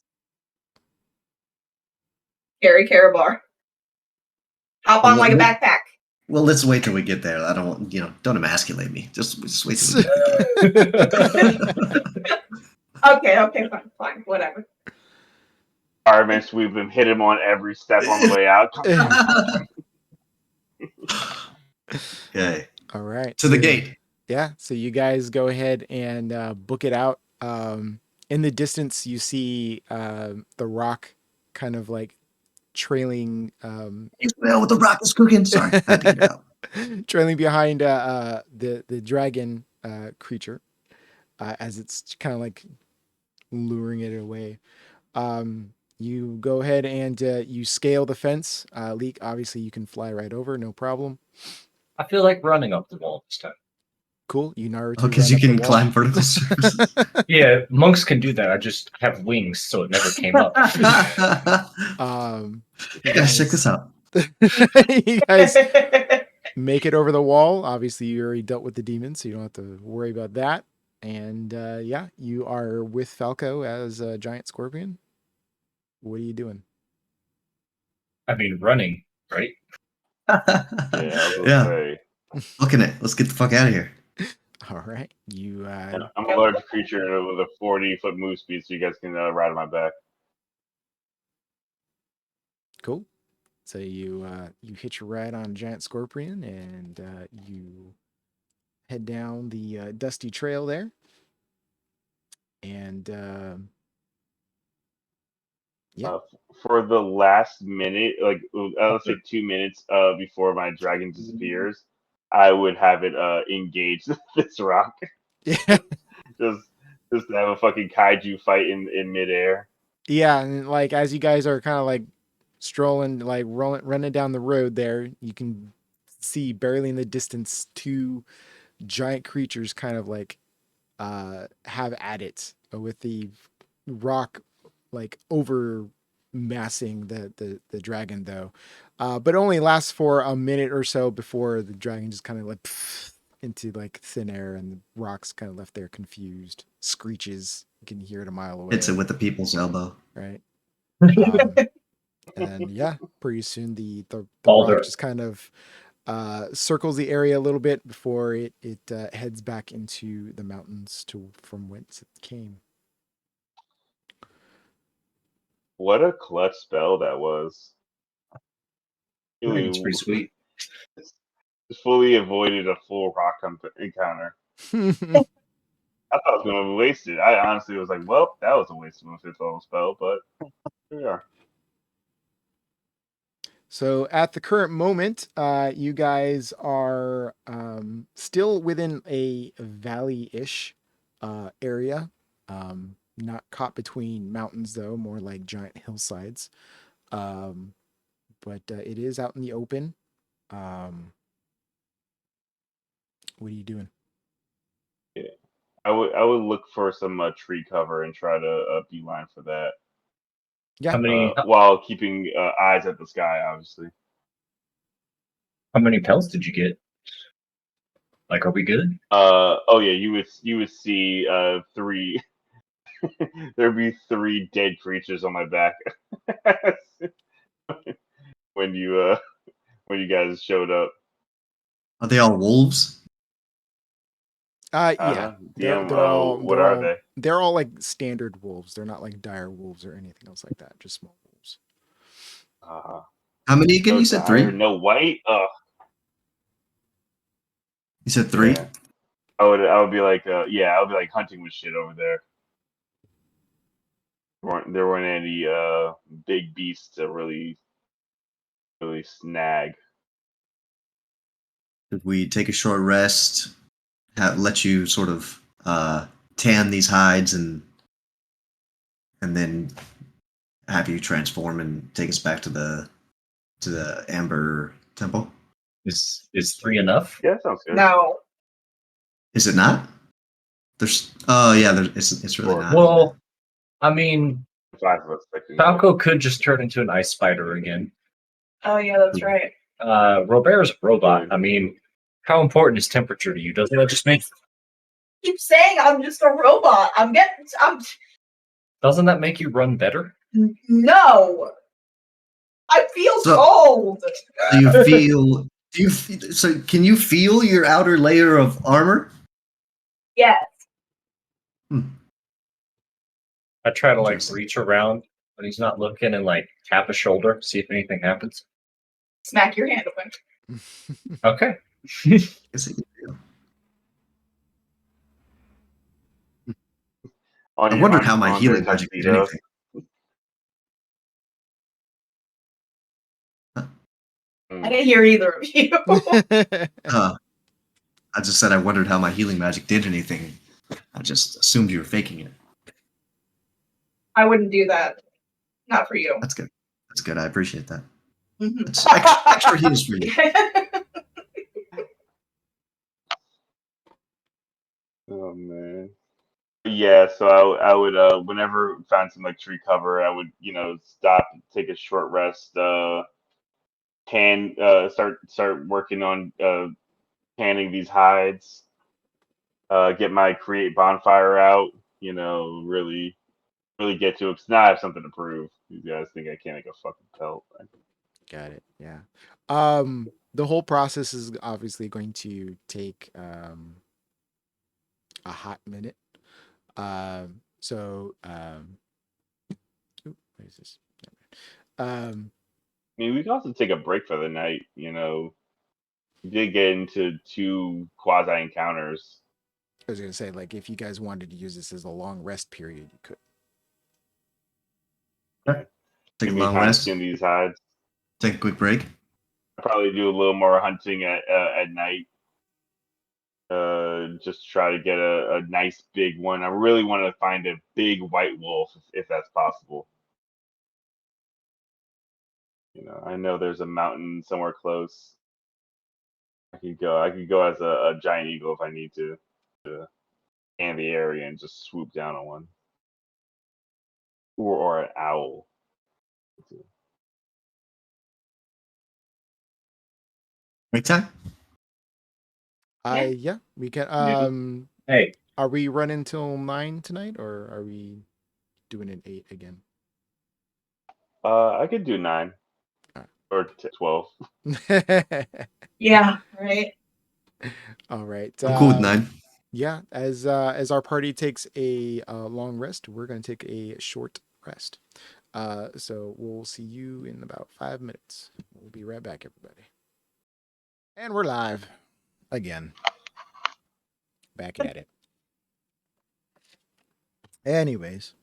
carry Karabar. Hop on like a backpack. Well, let's wait till we get there. I don't want, don't emasculate me. Just wait till we get to the gate. Okay, fine, whatever. Artemis, we've been hit him on every step on the way out. Okay. All right. To the gate. Yeah. So you guys go ahead and book it out. In the distance, you see the rock kind of like trailing You smell what the rock is cooking. Sorry, I had to get it out. trailing behind the dragon creature as it's kind of like luring it away. You go ahead and you scale the fence. Leek, obviously you can fly right over, no problem. I feel like running up the wall this time. Cool. You Naruto. Oh, because you can climb vertical surfaces. Yeah, monks can do that. I just have wings, so it never came up. You Guys, check this out. You guys make it over the wall. Obviously, you already dealt with the demons, so you don't have to worry about that. And yeah, you are with Falco as a giant scorpion. What are you doing? I mean, running, right? Yeah, I was gonna Yeah. say. Looking it. Let's get the fuck out of here. All right, you. I'm a large creature with a 40-foot move speed, so you guys can ride on my back. Cool. So you hitch a ride on a giant scorpion, and you head down the dusty trail there. And yeah, For the last minute, like let's say 2 minutes before my dragon disappears, I would have it engage this rock. yeah, just to have a fucking kaiju fight in midair. yeah, and like as you guys are kind of like strolling, like running down the road there, you can see barely in the distance two giant creatures kind of like have at it with the rock like over massing the dragon though, but only lasts for a minute or so before the dragon just kind of like into like thin air, and the rocks kind of left there confused, screeches, you can hear it a mile away. Hits it with the people's elbow. Right. And then yeah, pretty soon the rock just kind of circles the area a little bit before it heads back into the mountains from whence it came. What a clutch spell that was! It's pretty sweet. Fully avoided a full rock encounter. I thought it was going to be wasted. I honestly was like, well, that was a waste of a 5th level spell, but here we are. So at the current moment, you guys are still within a valley-ish area. Not caught between mountains, though, more like giant hillsides. But it is out in the open. What are you doing? Yeah, I would look for some tree cover and try to beeline for that. Yeah. How many while keeping eyes at the sky, obviously. How many pelts did you get? Like, are we good? Oh yeah, you would see 3. There'd be 3 dead creatures on my back when you guys showed up. Are they all wolves? Yeah. DM, They're all what are they? They're all like standard wolves. They're not like dire wolves or anything else like that. Just small wolves. How many again? No You said dire, 3? no white. You said 3? Yeah. I would be like I would be like hunting with shit over there. There weren't any big beasts to really snag. If we take a short rest, let you sort of tan these hides, and then have you transform and take us back to the Amber Temple? Is 3 enough? Yeah, that sounds good. No. Is it not? It's really Sure. not. Well, I mean, 5 of us that can Falco could just turn into an ice spider again. Oh yeah, that's right. Robert's a robot. I mean, how important is temperature to you? Doesn't that just make Keep saying I'm just a robot. Doesn't that make you run better? No. I feel So- cold. So can you feel your outer layer of armor? Yes. I try to like Interesting. reach around when he's not looking and like tap a shoulder, see if anything happens. Smack your hand away. Okay. Yes, it can feel. I wondered how my healing magic did anything. I didn't hear either of you. I just said I wondered how my healing magic did anything. I just assumed you were faking it. I wouldn't do that. Not for you. That's good. That's good. I appreciate that. Mhm. It's extra heals for you. Oh man. Yeah, so I would whenever found some like tree cover, I would stop, take a short rest, start working on canning these hides, get my create bonfire out, really get to it. 'Cause now I have something to prove. You guys think I can't make a fucking pelt? Got it. Yeah. The whole process is obviously going to take a hot minute. What is this? Um, I mean, we can also take a break for the night. We did get into 2 quasi encounters. I was gonna say, like, if you guys wanted to use this as a long rest period, you could. Take Give a me long time to rest. skin these hides. Take a quick break. Probably do a little more hunting at night. Just try to get a nice big one. I really want to find a big white wolf if that's possible. I know there's a mountain somewhere close. I could go as a giant eagle if I need to scan the area and just swoop down on one. Or an owl. Break time? Yeah, we can. Hey, Are we running till 9 tonight, or are we doing it 8 again? I could do 9 or 12. Yeah, right. All right. I'm cool with 9. Yeah, as our party takes a long rest, we're gonna take a short rest. So we'll see you in about 5 minutes. We'll be right back, everybody. And we're live again. Back at it. Anyways,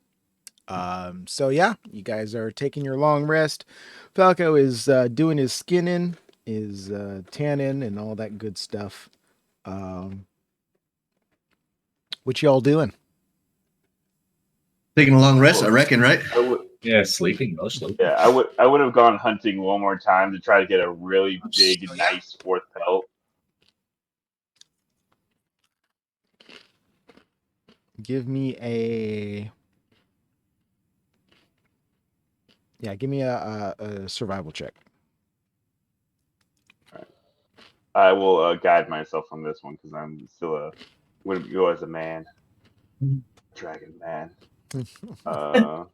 so yeah, you guys are taking your long rest. Falco is doing his skinning, his tanning, and all that good stuff. What y'all doing? Taking a long rest, I reckon, right? yeah, sleeping mostly. Yeah, I would have gone hunting one more time to try to get a really big, nice 4th pelt. Give me a survival check. I will guide myself on this one because I'm still wouldn't go as a man, dragon man. All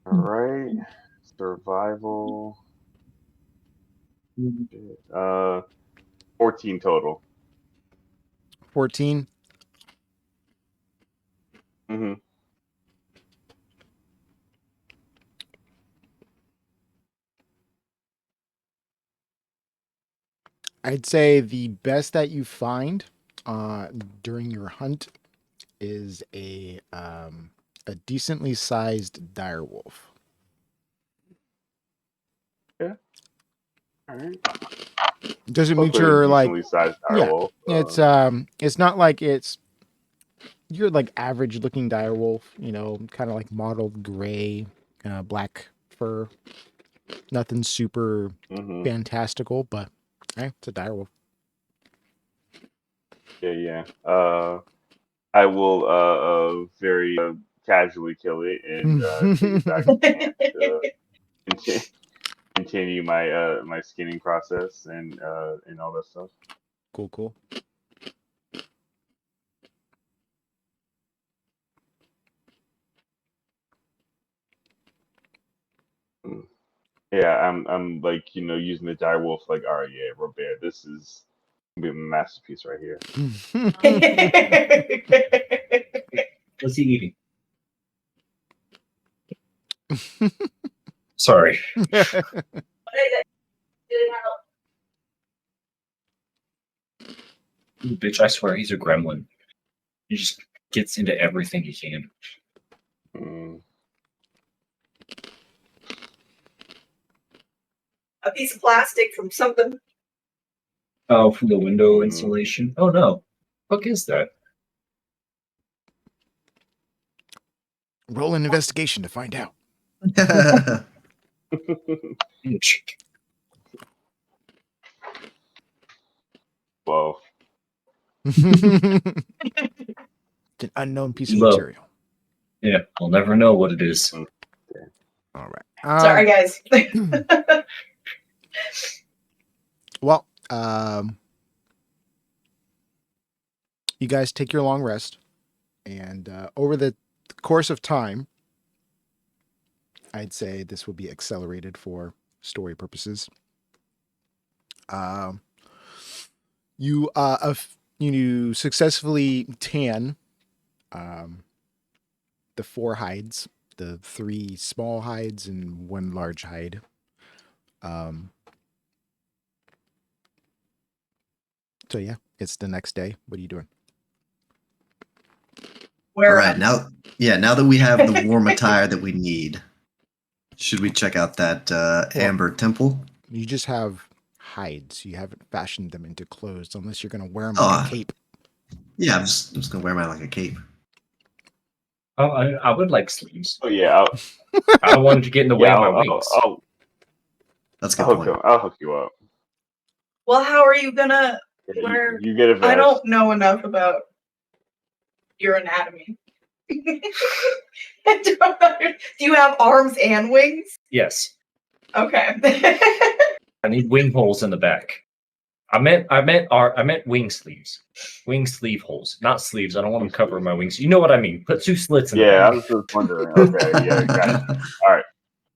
right, survival. 14 total. 14. Mm-hmm. I'd say the best that you find during your hunt is a decently sized direwolf. Yeah. All right. Doesn't mean Hopefully a you're like decently sized direwolf. It's not like it's you're like average looking direwolf, kind of like mottled gray, black fur. Nothing super Mm-hmm. fantastical, but it's a direwolf. Yeah. I will very casually kill it and take it back to camp to continue my my skinning process and all that stuff. Cool. Yeah, I'm like using the direwolf like, all right, yeah, Robert, this is gonna be a masterpiece right here. What's he eating? Sorry. Bitch, I swear he's a gremlin. He just gets into everything he can. Mm. A piece of plastic from something. Oh, from the window insulation. Oh no, what is that? Roll an investigation to find out. Inch. Whoa. It's an unknown piece of Low. material. Yeah, we'll never know what it is. All right. Sorry, guys. Well, you guys take your long rest, and over the course of time, I'd say this will be accelerated for story purposes. You successfully tan the 4 hides, the 3 small hides and 1 large hide. So yeah, it's the next day. What are you doing? All right, now that we have the warm attire that we need, should we check out that Amber Temple? You just have hides. You haven't fashioned them into clothes unless you're going to wear them like a cape. Yeah, I'm just going to wear mine like a cape. Oh, I would like sleeves. Oh yeah. I don't want it to get in the way of my wings. That's a good point. I'll hook you up. Well, how are you gonna wear? You get a vest. I don't know enough about your anatomy. Do you have arms and wings? Yes. Okay. I need wing holes in the back. I meant wing sleeves. Wing sleeve holes, not sleeves. I don't want them covering my wings. You know what I mean. Put 2 slits in the Yeah, back. I was just wondering. Okay, yeah, gotcha. All right.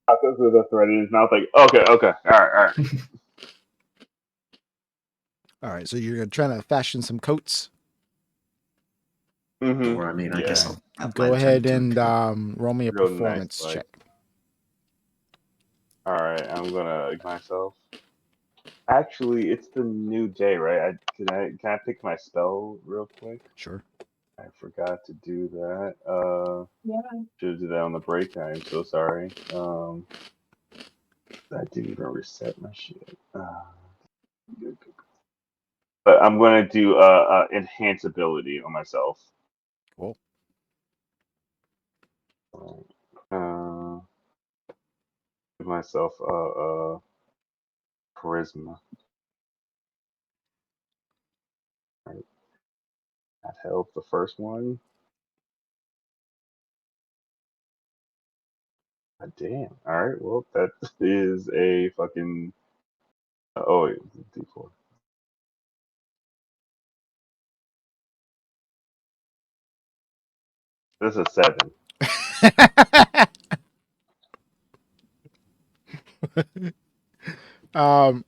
I thought that's what it is. And I was like, okay. All right. All right, so you're trying to fashion some coats. Mm-hmm. Or I mean, I guess I'll have Go mine ahead turned and to roll me a Real performance nice, check. All right, I'm gonna egg myself. Actually, it's the new day, right? Can I pick my spell real quick? Sure. I forgot to do that. Yeah. Should do that on the break. I am so sorry. I didn't even reset my shit. Good. But I'm gonna do enhance ability on myself. Cool. Give myself charisma. Right. That helped the first one. God damn. All right. Well, that is a fucking. Oh wait, D4. This is 7. All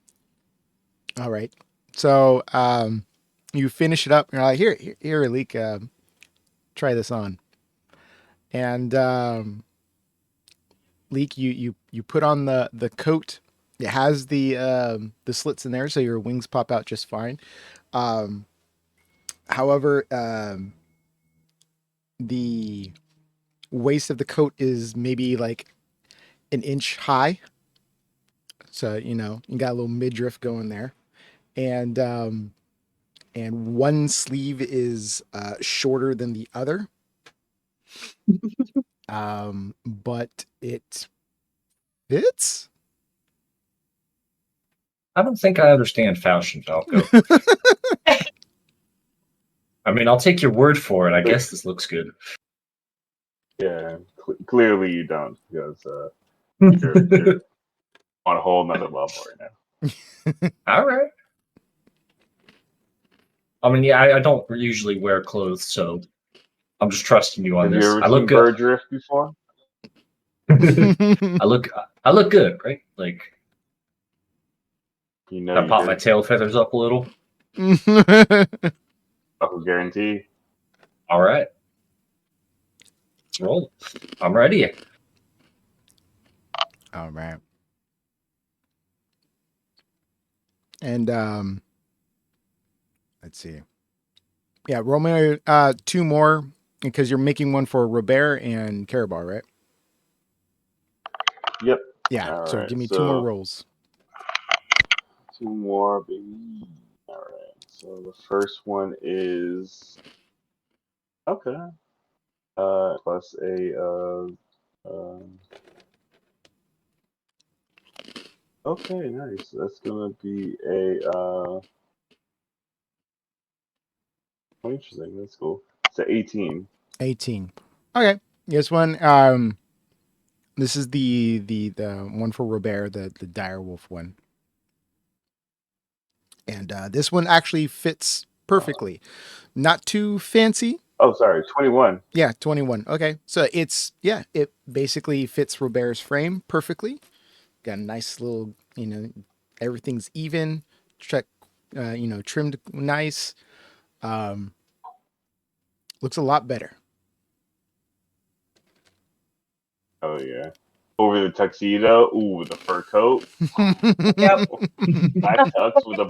right. So you finish it up. And you're like, here, Leek, try this on. And Leek, you put on the coat. It has the slits in there, so your wings pop out just fine. However, the waist of the coat is maybe like an inch high. So, you got a little midriff going there. And one sleeve is shorter than the other. But it fits. I don't think I understand fashion, Falco. I mean, I'll take your word for it. I guess this looks good. Yeah, clearly you don't, because you're on a whole nother level right now. All right. I mean, yeah, I don't usually wear clothes, so I'm just trusting you on Have this. you ever I look seen good. bird drift before? I look good, right? Like, You know, I you pop my did. tail feathers up a little. Buckle guarantee. All right. Let's roll. I'm ready. All right. And let's see. Yeah, roll me 2 more because you're making one for Robert and Carabar, right? Yep. Yeah. All So right, give me 2 more rolls. 2 more, baby. All right. So the first one is okay. Plus a okay, nice. That's gonna be a oh, interesting. That's cool. It's a 18. 18. Okay. This one, this is the one for Robert, the direwolf one. And this one actually fits perfectly. Not too fancy. Oh, sorry, 21. Yeah, 21. Okay. So it basically fits Robert's frame perfectly. Got a nice little, everything's even, check, trimmed nice. Looks a lot better. Oh yeah. Over the tuxedo. Ooh, with the fur coat. Yep. Black tux with the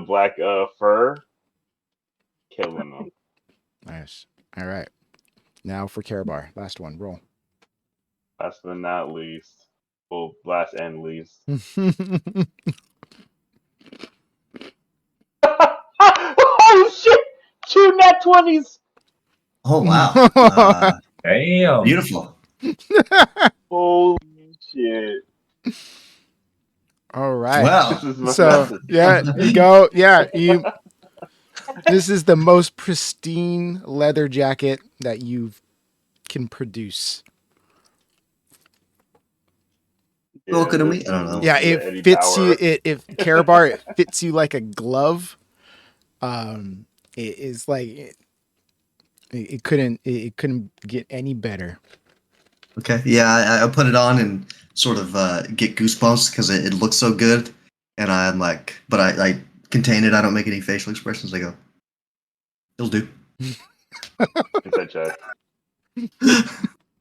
black fur. Killing them. Nice. All right. Now for Carabar. Last one. Roll. Last but not least. Well, last and least. Oh shit! 2 nat 20s. Oh wow! Damn. Beautiful. Holy shit! All right. Wow. This is my So yeah, you go. Yeah, this is the most pristine leather jacket that you can produce. Spoken to me? this I don't know. is Yeah, the it Eddie fits Bauer. you. If Carabar, it fits you like a glove. It is like it couldn't get any better. Okay. Yeah, I put it on and sort of get goosebumps because it looks so good, and I'm like, but I contain it. I don't make any facial expressions. I go, it'll do. Inside check.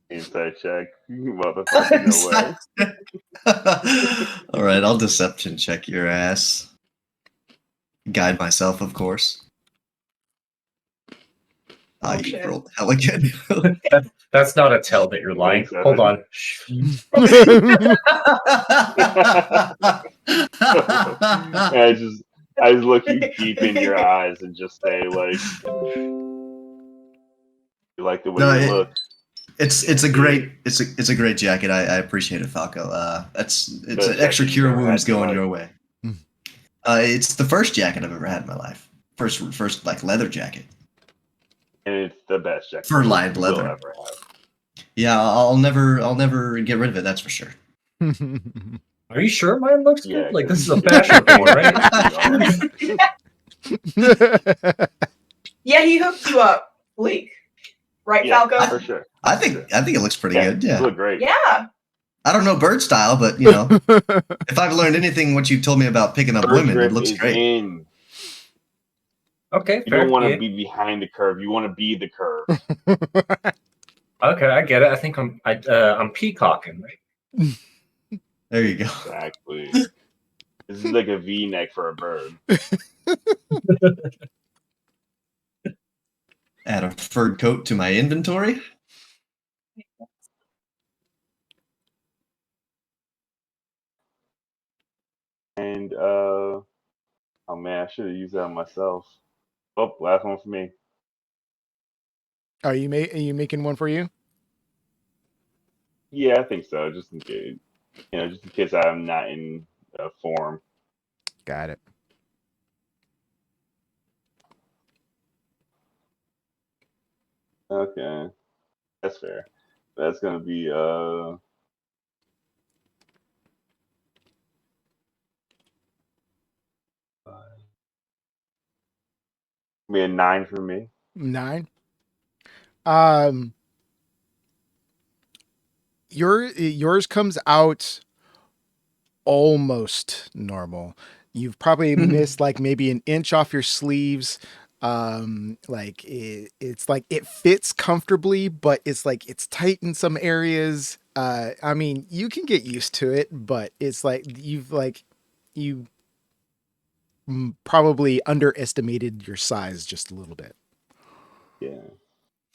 Inside check. Motherfucker, no way. All right, I'll deception check your ass. Guide myself, of course. Oh, You shit. rolled hella good. That's not a tell that you're lying. 27. Hold on. I just look you deep in your eyes and just say like, you like the way No, you look. it's a great it's a great jacket. I appreciate it, Falco. It's Best an extra jacket you've cure ever had wounds in your going life. your way. It's the first jacket I've ever had in my life. First like leather jacket. And it's the best jacket Fur-lined you will leather. ever have. Yeah, I'll never get rid of it. That's for sure. Are you sure mine looks Yeah, good? Like, this is 'cause a fashion thing, right? Yeah, he hooked you up, Bleak. Right, Yeah, Falco? for sure. I think it looks pretty good. You Yeah. look great. Yeah. I don't know bird style, but if I've learned anything what you told me about picking up Bird women, it grip looks is great. in. Okay, You fair. don't want to Yeah. be behind the curve. You want to be the curve. Okay, I get it. I think I'm peacocking, right? There you go. Exactly. This is like a V-neck for a bird. Add a furred coat to my inventory. And oh man, I should have used that on myself. Oh, last one for me. Are you making one for you? Yeah, I think so. Just in case, just in case I'm not in form. Got it. Okay, that's fair. That's gonna be be a 9 for me. 9. Yours comes out almost normal. You've probably missed like maybe an inch off your sleeves. Like it's like it fits comfortably, but it's like it's tight in some areas. I mean, you can get used to it, but it's like you probably underestimated your size just a little bit. Yeah,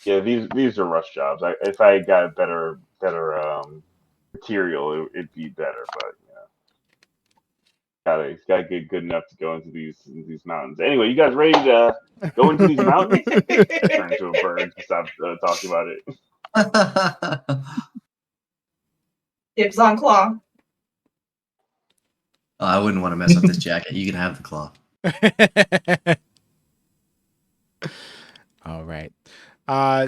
yeah. These are rush jobs. If I got a better material, it'd be better. But It's gotta get good enough to go into these mountains. Anyway, you guys ready to go into these mountains? Turn into a bird to stop talking about it. Dibs on Claw. Oh, I wouldn't want to mess up this jacket. You can have the claw. All right.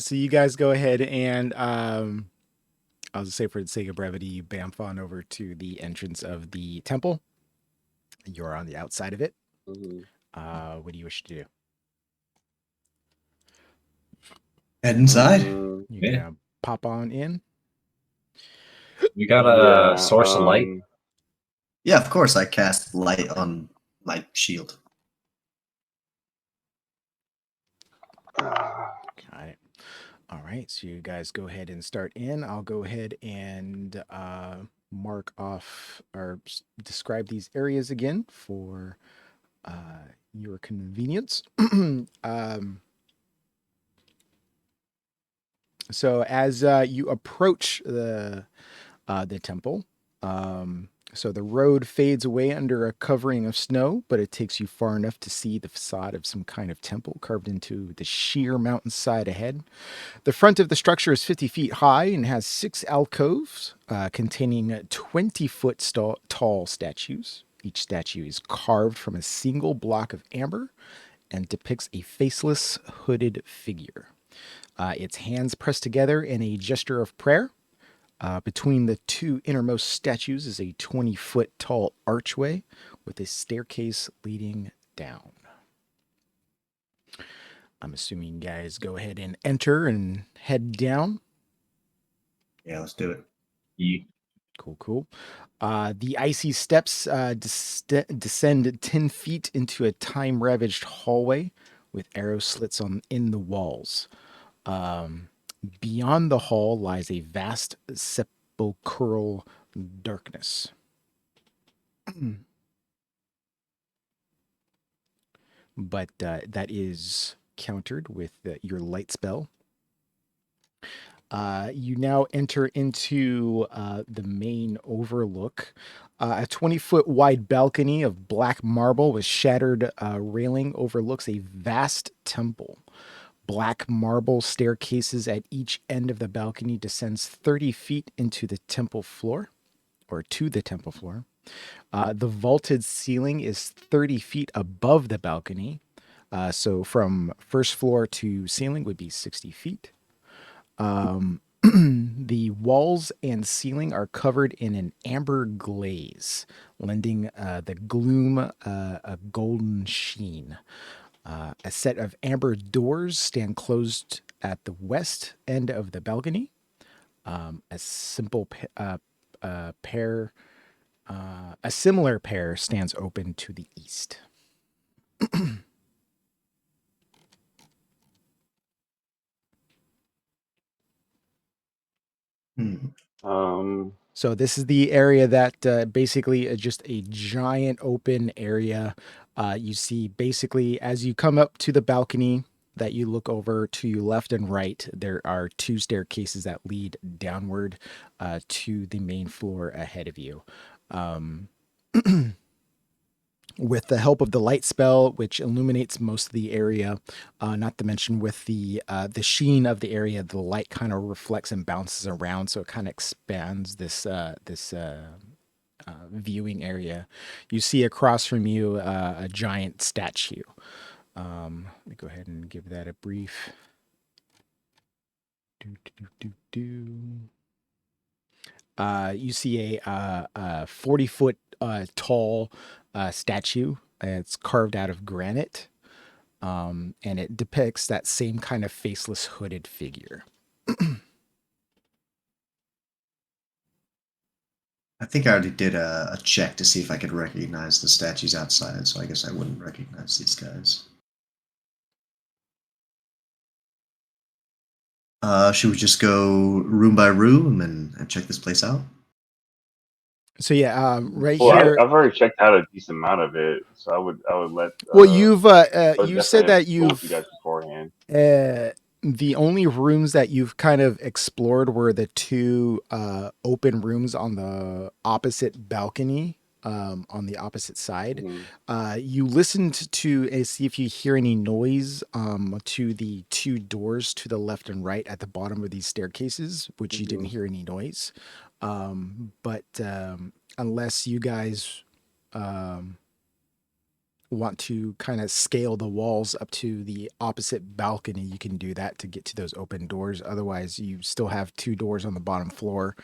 So you guys go ahead and I'll just say for the sake of brevity, you bamf on over to the entrance of the temple. You're on the outside of it. What do you wish to do? Head inside. You're gonna pop on in. We got a Yeah, source of light. Yeah, of course. I cast light on my shield. Got it. All right, so you guys go ahead and start in. I'll go ahead and mark off or describe these areas again for your convenience. So as you approach the temple, so the road fades away under a covering of snow, but it takes you far enough to see the facade of some kind of temple carved into the sheer mountainside ahead. The front of the structure is 50 feet high and has 6 alcoves containing 20-foot tall statues. Each statue is carved from a single block of amber and depicts a faceless, hooded figure. Its hands pressed together in a gesture of prayer. Between the two innermost statues is a 20-foot tall archway with a staircase leading down. I'm assuming you guys go ahead and enter and head down. Yeah, let's do it. Yeah. Cool. The icy steps descend 10 feet into a time-ravaged hallway with arrow slits in the walls. Beyond the hall lies a vast sepulchral darkness. But that is countered with your light spell. You now enter into the main overlook. A 20-foot wide balcony of black marble with shattered railing overlooks a vast temple. Black marble staircases at each end of the balcony descends 30 feet into the temple floor, or to the temple floor. The vaulted ceiling is 30 feet above the balcony. So from first floor to ceiling would be 60 feet. The walls and ceiling are covered in an amber glaze, lending the gloom a golden sheen. A set of amber doors stand closed at the west end of the balcony. A similar pair stands open to the east. So this is the area that basically is just a giant open area. You see basically as you come up to the balcony that you look over to your left and right, there are 2 staircases that lead downward to the main floor ahead of you. With the help of the light spell, which illuminates most of the area, not to mention with the sheen of the area, the light kind of reflects and bounces around, so it kind of expands this viewing area. You see across from you a giant statue. Let me go ahead and give that a brief. You see a 40-foot tall statue. It's carved out of granite, and it depicts that same kind of faceless hooded figure. I think I already did a check to see if I could recognize the statues outside, so I guess I wouldn't recognize these guys. Should we just go room by room and check this place out? So yeah, right Well, here. I've already checked out a decent amount of it, so I would let. Well, you've you said that you guys beforehand. The only rooms that you've kind of explored were the 2 open rooms on the opposite balcony on the opposite side. Mhm. You listened to see if you hear any noise to the two doors to the left and right at the bottom of these staircases, which you didn't Mhm. hear any noise. But unless you guys want to kind of scale the walls up to the opposite balcony, you can do that to get to those open doors. Otherwise, you still have two doors on the bottom floor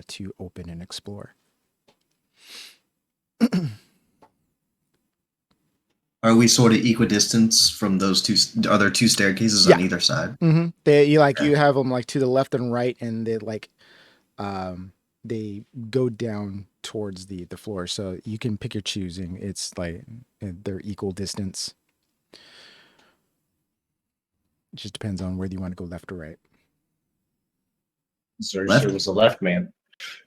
to open and explore. Are we sort of equidistance from those two? Are there two staircases on Yeah. either side? Mm-hmm. You Okay. have them like to the left and right, and they go down towards the floor, so you can pick your choosing. It's like they're equal distance. It just depends on whether you want to go left or right. Xerxes was a left man.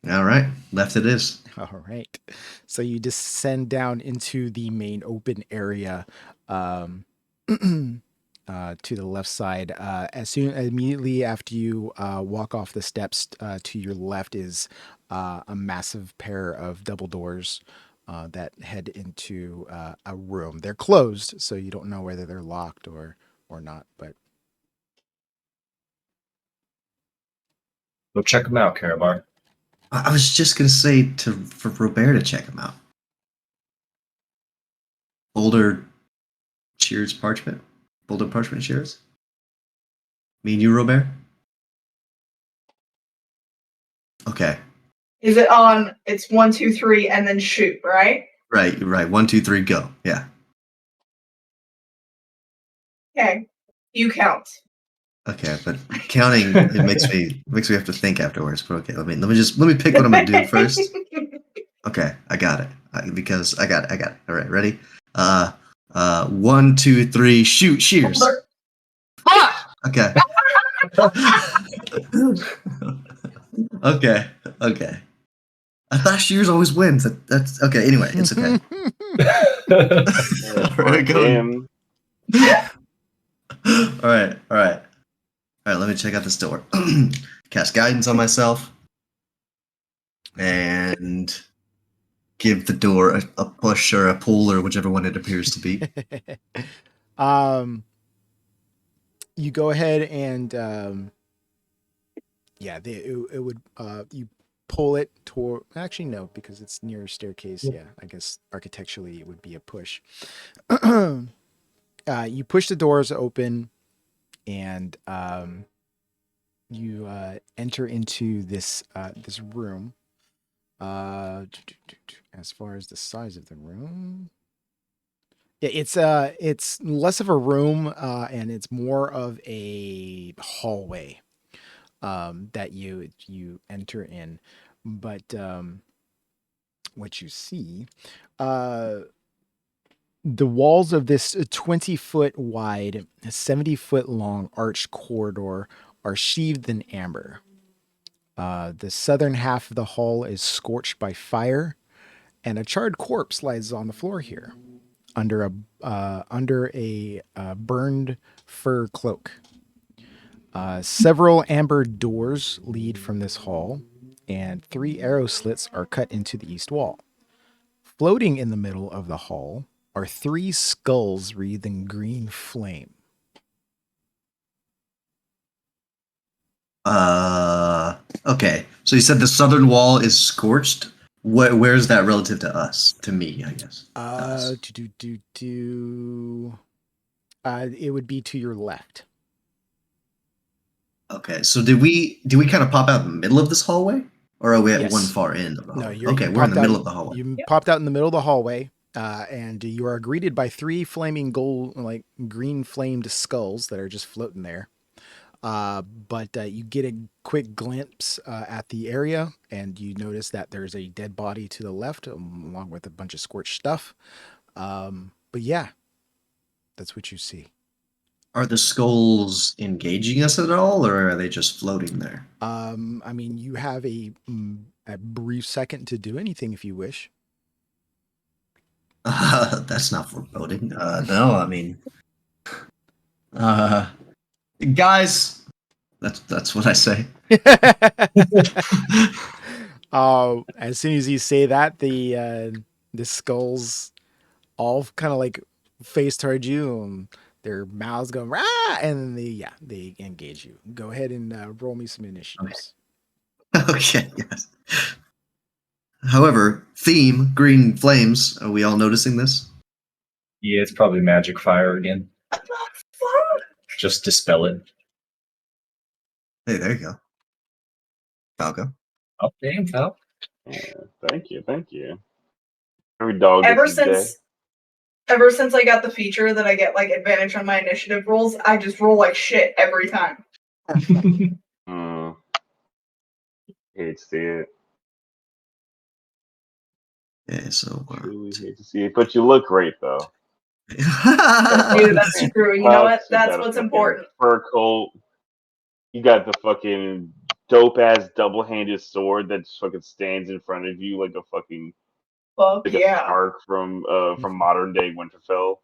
All right, left it is. All right. So you descend down into the main open area to the left side. Immediately after you walk off the steps to your left is a massive pair of double doors that head into a room. They're closed, so you don't know whether they're locked or not. But Go check them out, Karabar. I was just gonna say for Robert to check him out. Boulder Shears Parchment? Boulder Parchment Shears? Me and you, Robert? Okay. Is it on? It's 1, 2, 3, and then shoot, right? Right, you're right. 1, 2, 3, go. Yeah. Okay. You count. Okay, but counting it makes me have to think afterwards. But okay, let me pick what I'm gonna do first. Okay, I got it. I got it. All right, ready? 1, 2, 3, shoot, shears. Okay. okay. I thought shears always wins. That's okay. Anyway, it's okay. For him. All right. Let me check out this door. Cast guidance on myself, and give the door a push or a pull or whichever one it appears to be. You go ahead and it would you pull it toward. Actually, no, because it's near a staircase. Yeah, I guess architecturally it would be a push. You push the doors open, and you enter into this room. As far as the size of the room, yeah, it's less of a room, and it's more of a hallway that you enter in. But what you see, the walls of this 20-foot wide, 70-foot long arched corridor are sheathed in amber. The southern half of the hall is scorched by fire, and a charred corpse lies on the floor here, under a burned fur cloak. Several amber doors lead from this hall, and 3 arrow slits are cut into the east wall. Floating in the middle of the hall are 3 skulls wreathed in green flame. Okay. So you said the southern wall is scorched. Where's that relative to us? To me, I guess. It would be to your left. Okay. So did we kind of pop out in the middle of this hallway, or are we at Yes. one far end of the hallway? No, Okay, we're in the middle of the hallway. You popped out in the middle of the hallway, and you are greeted by 3 flaming gold, like green flamed skulls that are just floating there. But you get a quick glimpse at the area, and you notice that there's a dead body to the left, along with a bunch of scorched stuff. But yeah, that's what you see. Are the skulls engaging us at all, or are they just floating there? I mean, you have a brief second to do anything if you wish. That's not foreboding. No, I mean, guys, that's what I say. As soon as you say that, the the skulls all kind of like face towards you, and their mouths go rah, and then they engage you. Go ahead and roll me some initiatives. Okay, yes. However, theme, green flames, are we all noticing this? Yeah, it's probably magic fire again. What the fuck? Just dispel it. Hey, there you go. Falco. Oh, damn, Val. Yeah, thank you. Every dog Ever gets his day. since I got the feature that I get like advantage on my initiative rolls, I just roll like shit every time. Hate to see it. Yeah, so Truly hate to see it. But you look great though. Dude, that's true. You know what? You That's got a what's fucking important. Fur coat. You got the fucking dope ass double handed sword that just fucking stands in front of you like a fucking Fuck a yeah. shark from modern day Winterfell.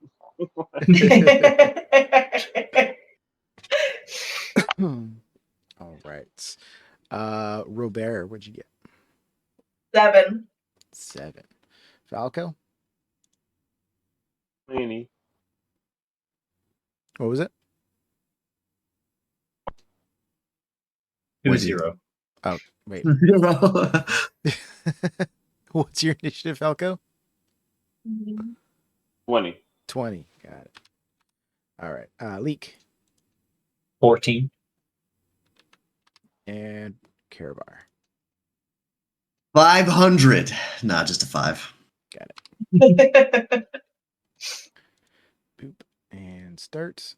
All right. Robert, what'd you get? 7. 7. Falco, Laney. what was it? 2-0. Oh, wait. 0. What's your initiative, Falco? 20. 20. Got it. All right. Leek 14. and Karabar. 500. Nah, just a 5. Got it. Boop. And start.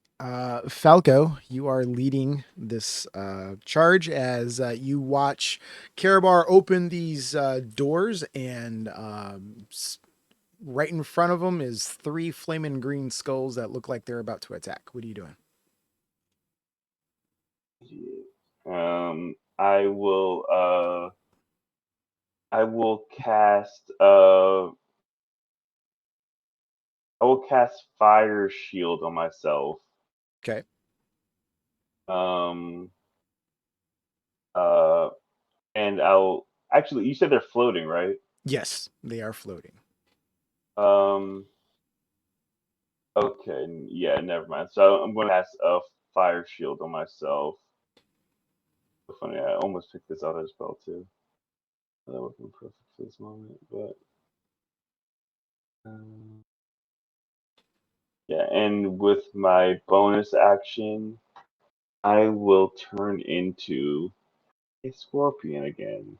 Falco, you are leading this charge as you watch Karabar open these doors, and right in front of them is 3 flaming green skulls that look like they're about to attack. What are you doing? I will cast fire shield on myself. Okay. Um and I'll actually, you said they're floating, right? Yes, they are floating. Okay, yeah, never mind. So I'm going to cast a fire shield on myself. So funny, I almost picked this other spell too. That would have been perfect for this moment, but yeah. And with my bonus action, I will turn into a scorpion again.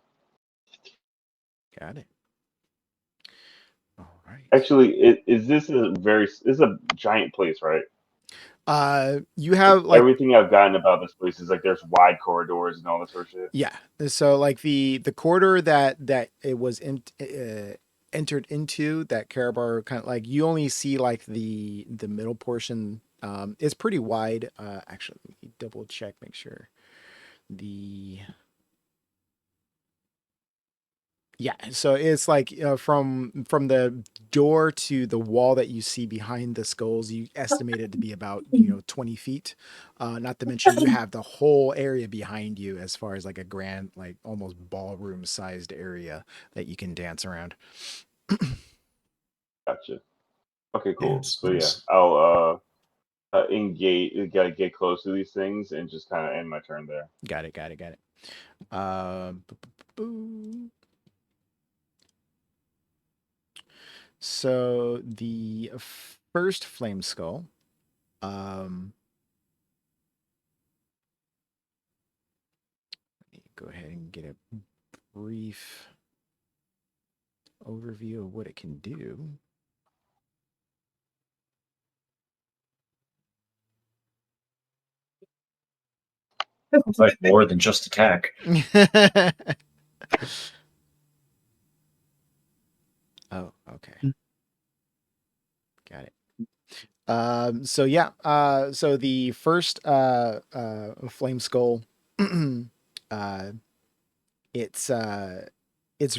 Got it. All right. Actually, this is a giant place, right? You have like Everything I've gotten about this place is like there's wide corridors and all this sort of shit. yeah. So like the corridor that it was entered into, that Karabar kind of like, you only see like the middle portion. It's pretty wide. Actually, let me double check, make sure. Yeah, so it's like from the door to the wall that you see behind the skulls, you estimate it to be about 20 feet. Not to mention you have the whole area behind you, as far as like a grand, like almost ballroom sized area that you can dance around. Gotcha. Okay, Yeah, cool. it's So yeah, nice. I'll engage, gotta get close to these things and just kind of end my turn there. Got it. Boo. So the first flame skull, let me go ahead and get a brief overview of what it can do. It's like more than just attack. Oh, okay. Got it. So yeah, so the first flame skull, uh, it's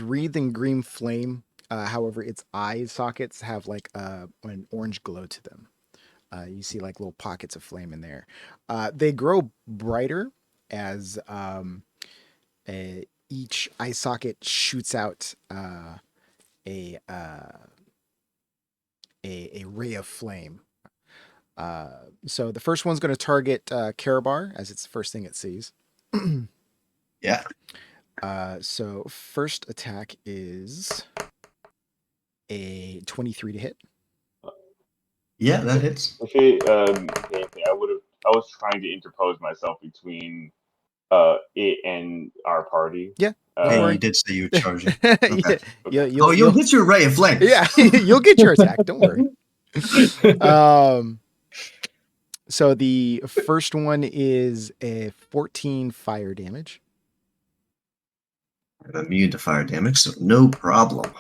wreathed in green flame. However, its eye sockets have like an orange glow to them. You see like little pockets of flame in there. They grow brighter as each eye socket shoots out a ray of flame. So the first one's going to target Karabar, as it's the first thing it sees. Yeah. So first attack is a 23 to hit. Yeah, that hits. If it, I was trying to interpose myself between it and our party. Yeah, don't Hey, worry. you did say you were charging. Yeah, Okay. you'll You'll get your ray of flame. yeah, you'll get your attack. Don't worry. So the first one is a 14 fire damage. I'm immune to fire damage, so no problem.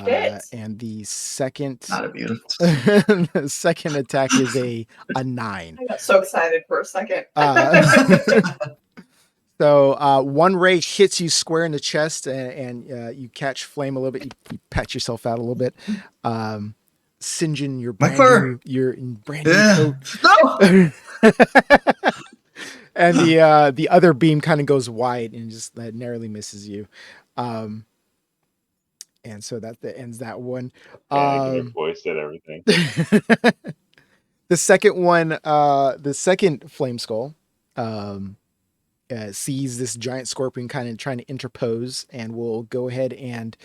Shit. And the second Not immune. the second attack is a 9. I got so excited for a second. So one ray hits you square in the chest, and you catch flame a little bit. You pat yourself out a little bit, singeing your My fur. your brand new coat. No. And the other beam kind of goes wide and just narrowly misses you. And so that ends that one. I voiced it, everything. The second one, the second flame skull, sees this giant scorpion kind of trying to interpose, and will go ahead and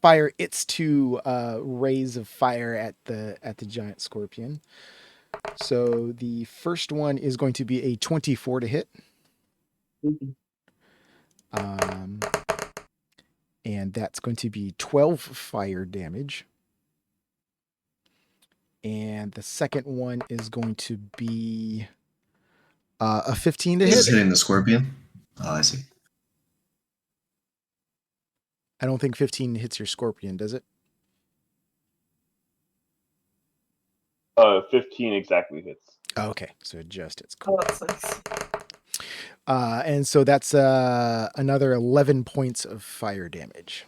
fire its 2 rays of fire at the giant scorpion. So the first one is going to be a 24 to hit. And that's going to be 12 fire damage. And the second one is going to be a 15 to This is hit. hitting the scorpion. Oh, I see. I don't think 15 hits your scorpion, does it? 15 exactly hits. Oh, okay, so it just hits. Oh, Cool. that's nice. And so that's another 11 points of fire damage.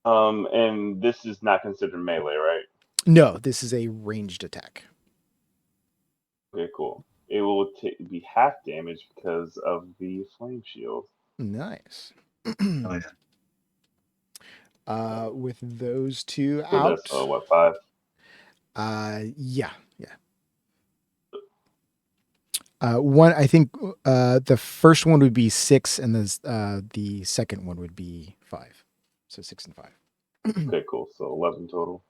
And this is not considered melee, right? No, this is a ranged attack. Okay, cool. It will be half damage because of the flame shield. Nice. Oh, yeah. With those 2 So out. that's what, 5? Yeah. One, I think the first one would be 6, and the second one would be 5. So 6 and 5. Okay, cool. So 11 total.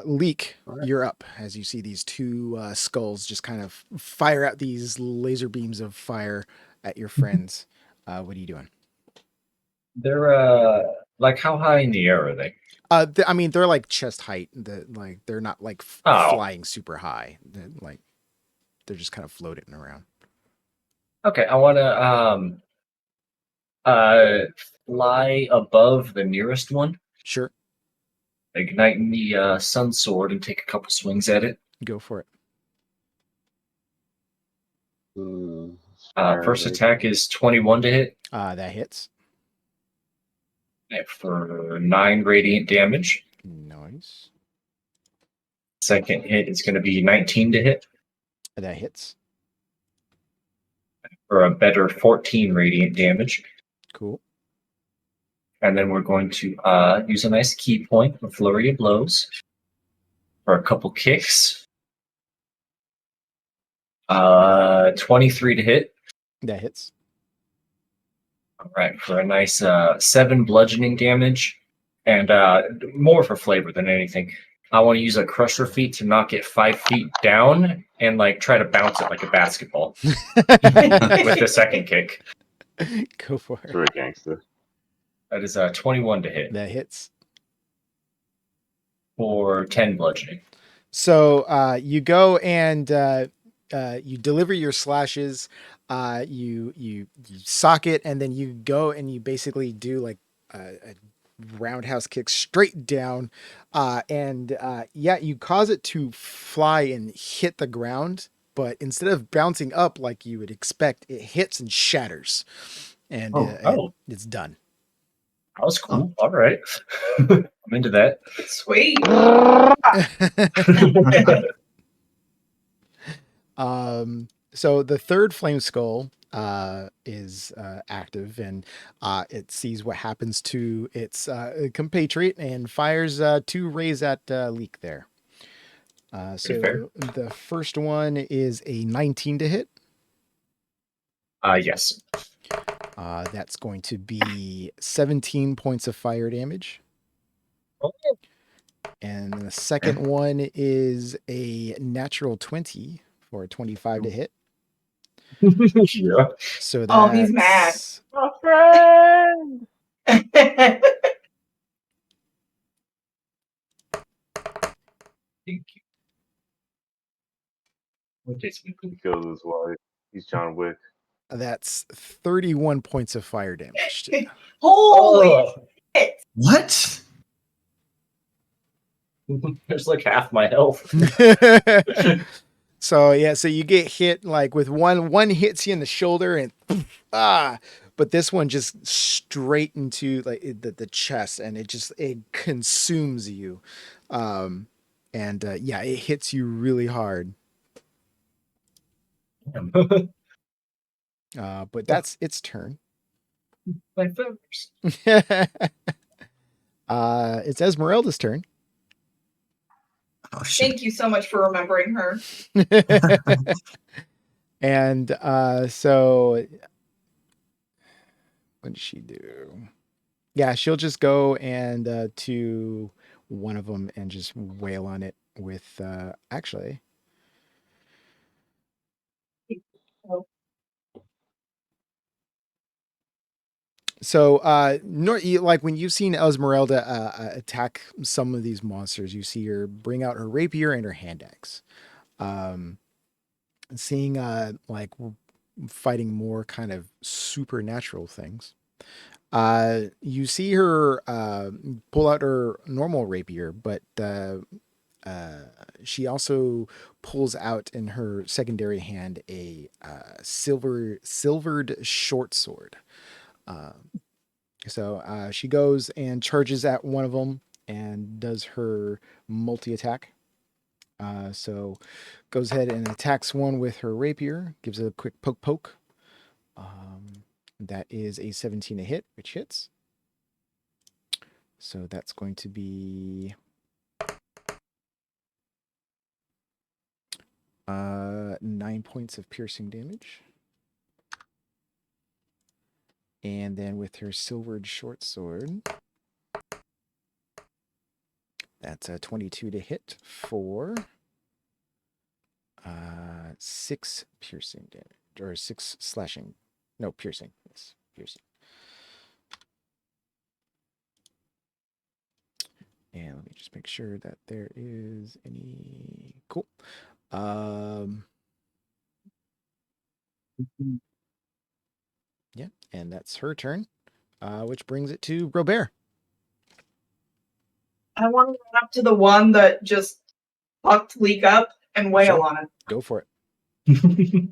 Leek, All right. you're up as you see these 2 skulls just kind of fire out these laser beams of fire at your friends. What are you doing? They're like, how high in the air are they? I mean, they're like chest height. They're not like flying super high. They're just kind of floating around. Okay, I want to fly above the nearest one, Sure, igniting the sun sword, and take a couple swings at it. go for it. First attack is 21 to hit That hits. for 9 radiant damage. Nice. Second hit is going to be 19 to hit That hits. for a better 14 radiant damage. Cool. And then we're going to use a nice key point, a flurry of blows, for a couple kicks. 23 to hit. That hits. All right, for a nice 7 bludgeoning damage, and more for flavor than anything. I want to use a crusher feat to knock it 5 feet down and try to bounce it like a basketball with the second kick. Go for it. You're a gangster. That is 21 to hit That hits. for 10 bludgeoning. So you go and you deliver your slashes. You sock it, and then you go and you basically do like a roundhouse kick straight down, and you cause it to fly and hit the ground. But instead of bouncing up like you would expect, it hits and shatters, and it's done. That was cool. All right. I'm into that. Sweet. So the third flame skull is active, and it sees what happens to its compatriot and fires 2 rays at Leek there. Pretty fair. So the first one is a 19 to hit. Yes. That's going to be 17 points of fire damage. Oh. And the second one is a natural 20 for a 25 to hit. Yeah. So that's, Oh, he's mad. My friend. Thank you. What is He kills his wife. He's John Wick. That's 31 points of fire damage. To you. Holy shit. What? There's like half my health. So yeah, so you get hit like with one hits you in the shoulder and but this one just straight into like the chest, and it consumes you. And yeah, it hits you really hard. But that's its turn. My feathers. It's Esmeralda's turn. Oh shit. Thank you so much for remembering her. And so what did she do? Yeah, she'll just go and to one of them and just wail on it with actually. Oh. So like when you've seen Esmeralda attack some of these monsters, you see her bring out her rapier and her hand axe. Seeing like fighting more kind of supernatural things. You see her pull out her normal rapier, but she also pulls out in her secondary hand a silvered short sword. So she goes and charges at one of them and does her multi attack. So goes ahead and attacks one with her rapier, gives it a quick poke. That is a 17 to hit, which hits. So that's going to be 9 points of piercing damage. And then with her silvered short sword, that's a 22 to hit for 6 piercing damage, or 6 slashing. No, piercing. Yes, piercing. And let me just make sure that there is any... Cool. Yeah, and that's her turn, which brings it to Robert. I want to run up to the one that just fucked Leek up and wail Sure. on it. Go for it.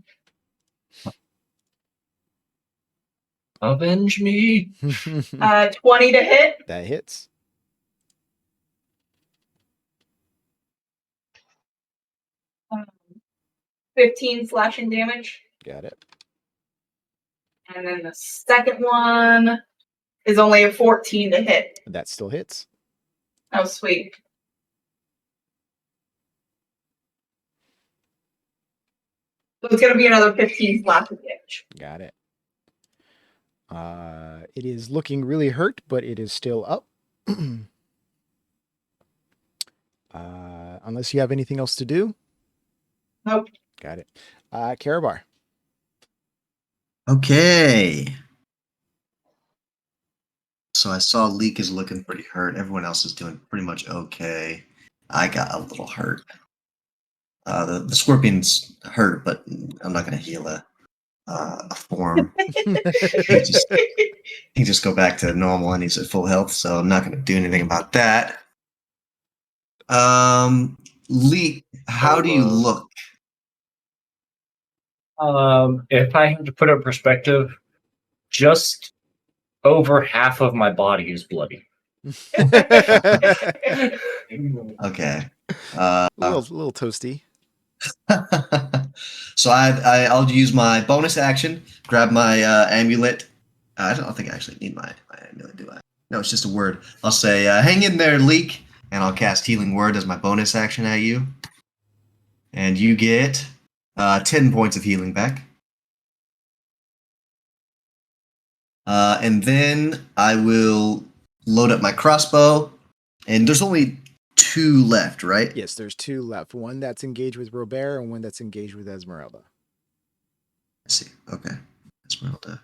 Avenge me. 20 to hit. That hits. 15 slashing damage. Got it. And then the second one is only a 14 to hit. That still hits. Oh, sweet. So it's going to be another 15 slashing damage. Got it. It is looking really hurt, but it is still up. Unless you have anything else to do. Nope. Got it. Karabar. Okay. So I saw Leek is looking pretty hurt. Everyone else is doing pretty much okay. I got a little hurt. The scorpion's hurt, but I'm not going to heal a form. He just go back to normal and he's at full health, so I'm not going to do anything about that. Leek, how do you look? If I had to put it in perspective, just over half of my body is bloody. Okay. A little toasty. So I'll use my bonus action, grab my amulet. I don't think I actually need my amulet, do I? No, it's just a word. I'll say, hang in there, Leak, and I'll cast Healing Word as my bonus action at you. And you get 10 points of healing back. And then I will load up my crossbow. And there's only 2 left, right? Yes, there's 2 left. One that's engaged with Robert and one that's engaged with Esmeralda. I see. Okay. Esmeralda.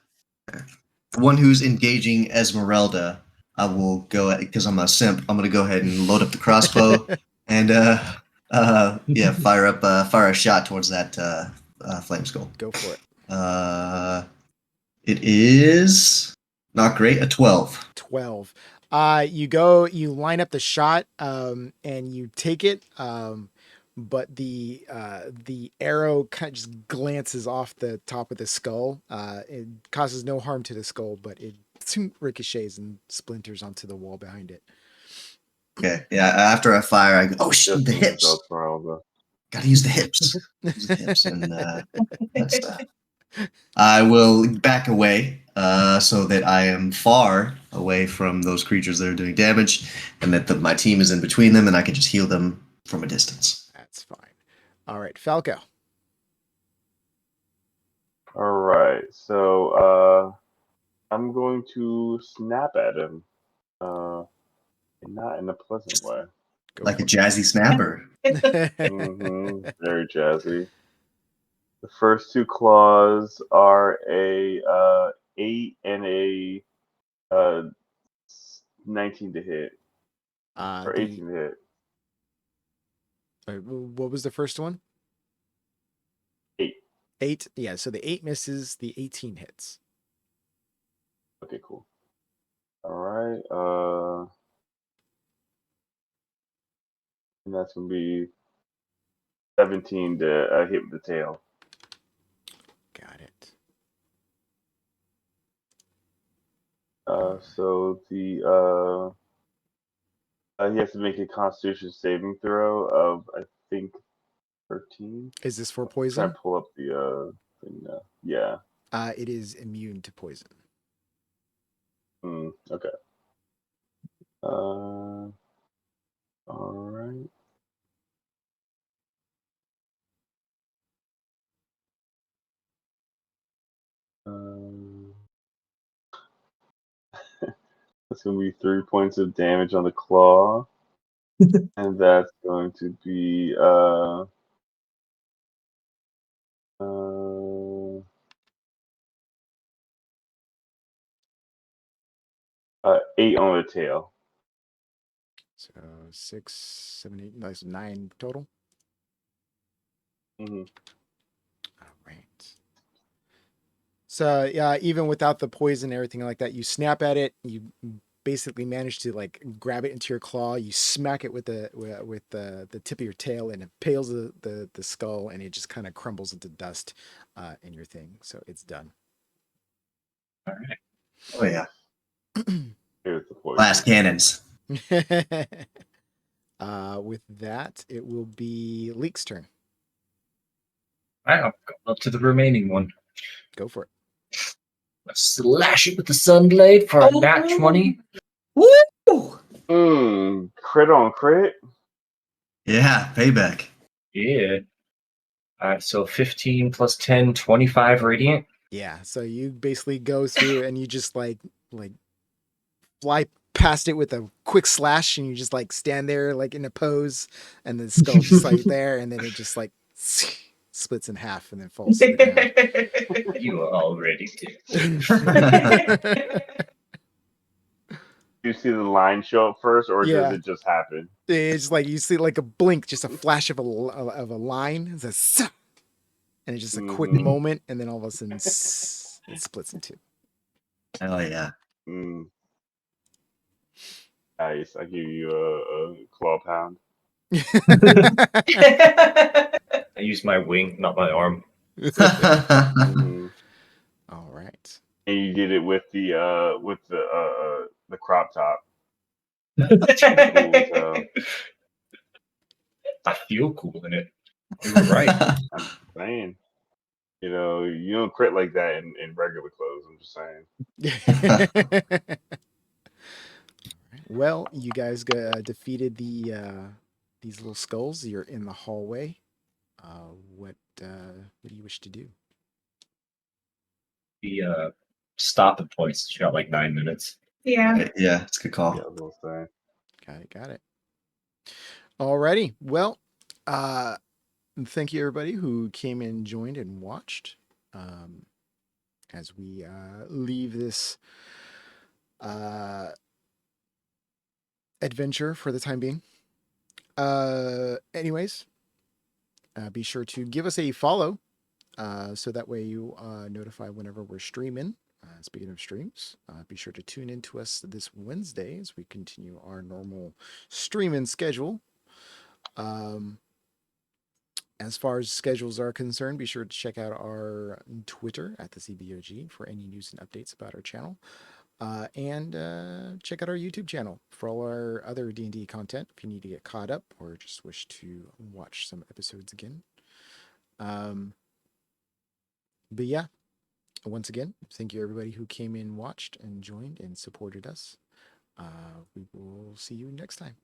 Okay. The one who's engaging Esmeralda, I will go because I'm a simp. I'm going to go ahead and load up the crossbow and fire a shot towards that flame skull. Go for it. It is not great. A 12. 12. You line up the shot, and you take it, but the arrow kind of just glances off the top of the skull. It causes no harm to the skull, but it ricochets and splinters onto the wall behind it. Okay. Yeah. After I fire, I go, oh shit, the hips. Esmeralda. Gotta use the hips. Use the hips and that stuff. I will back away so that I am far away from those creatures that are doing damage, and that my team is in between them, and I can just heal them from a distance. That's fine. All right, Falco. All right, so I'm going to snap at him, and not in a pleasant way. Go Like a for jazzy snapper. it. Very jazzy. The first 2 claws are a 8 and a 19 to hit, or 18 to hit. What was the first one? 8. 8. Yeah, so the 8 misses, the 18 hits. Okay, cool. All right. And that's gonna be 17 to hit with the tail. Got it. So he has to make a Constitution saving throw of, I think, 13. Is this for Try poison? and pull up the thing now. Yeah. It is immune to poison. Okay. All right. That's gonna be 3 points of damage on the claw, and that's going to be 8 on the tail. So 6, 7, 8, that's 9 total. Mm-hmm. All right. So yeah, even without the poison and everything like that, you snap at it. You basically manage to like grab it into your claw. You smack it with the tip of your tail, and it impales the skull, and it just kind of crumbles into dust in your thing. So it's done. All right. Oh yeah. Here's the poison. Blast cannons. With that, it will be Leek's turn. All right, I'll go up to the remaining one. Go for it. Let's slash it with the sunblade for a nat 20. Woo! Crit on crit. Yeah, payback. Yeah. All right, so 15 plus 10, 25 radiant. Yeah, so you basically go through and you just like fly past it with a quick slash, and you just like stand there like in a pose, and the skull just like there, and then it just like splits in half and then falls to the ground. You are already dead. Do you see the line show up first, or Yeah. does it just happen? It's like you see like a blink, just a flash of a line. It's a, and it's just a quick moment, and then all of a sudden it splits in 2. Hell yeah. Nice. I give you a claw pound. I use my wing, not my arm. All right. And you did it with the crop top. I feel cool in it. You're right. I'm saying, you don't crit like that in regular clothes. I'm just saying. Well, you guys defeated these little skulls. You're in the hallway. What do you wish to do? The stopping points. You got like 9 minutes. Yeah. Yeah, it's a good call. Yeah, I was gonna say. Got it. Alrighty. Well, thank you everybody who came and joined and watched. As we leave this adventure for the time being. Anyways, be sure to give us a follow so that way you notify whenever we're streaming. Speaking of streams, be sure to tune in to us this Wednesday as we continue our normal streaming schedule. As far as schedules are concerned, be sure to check out our Twitter at the CBOG for any news and updates about our channel. And check out our YouTube channel for all our other D&D content if you need to get caught up or just wish to watch some episodes again. But yeah, once again, thank you everybody who came in, watched, and joined and supported us. We will see you next time.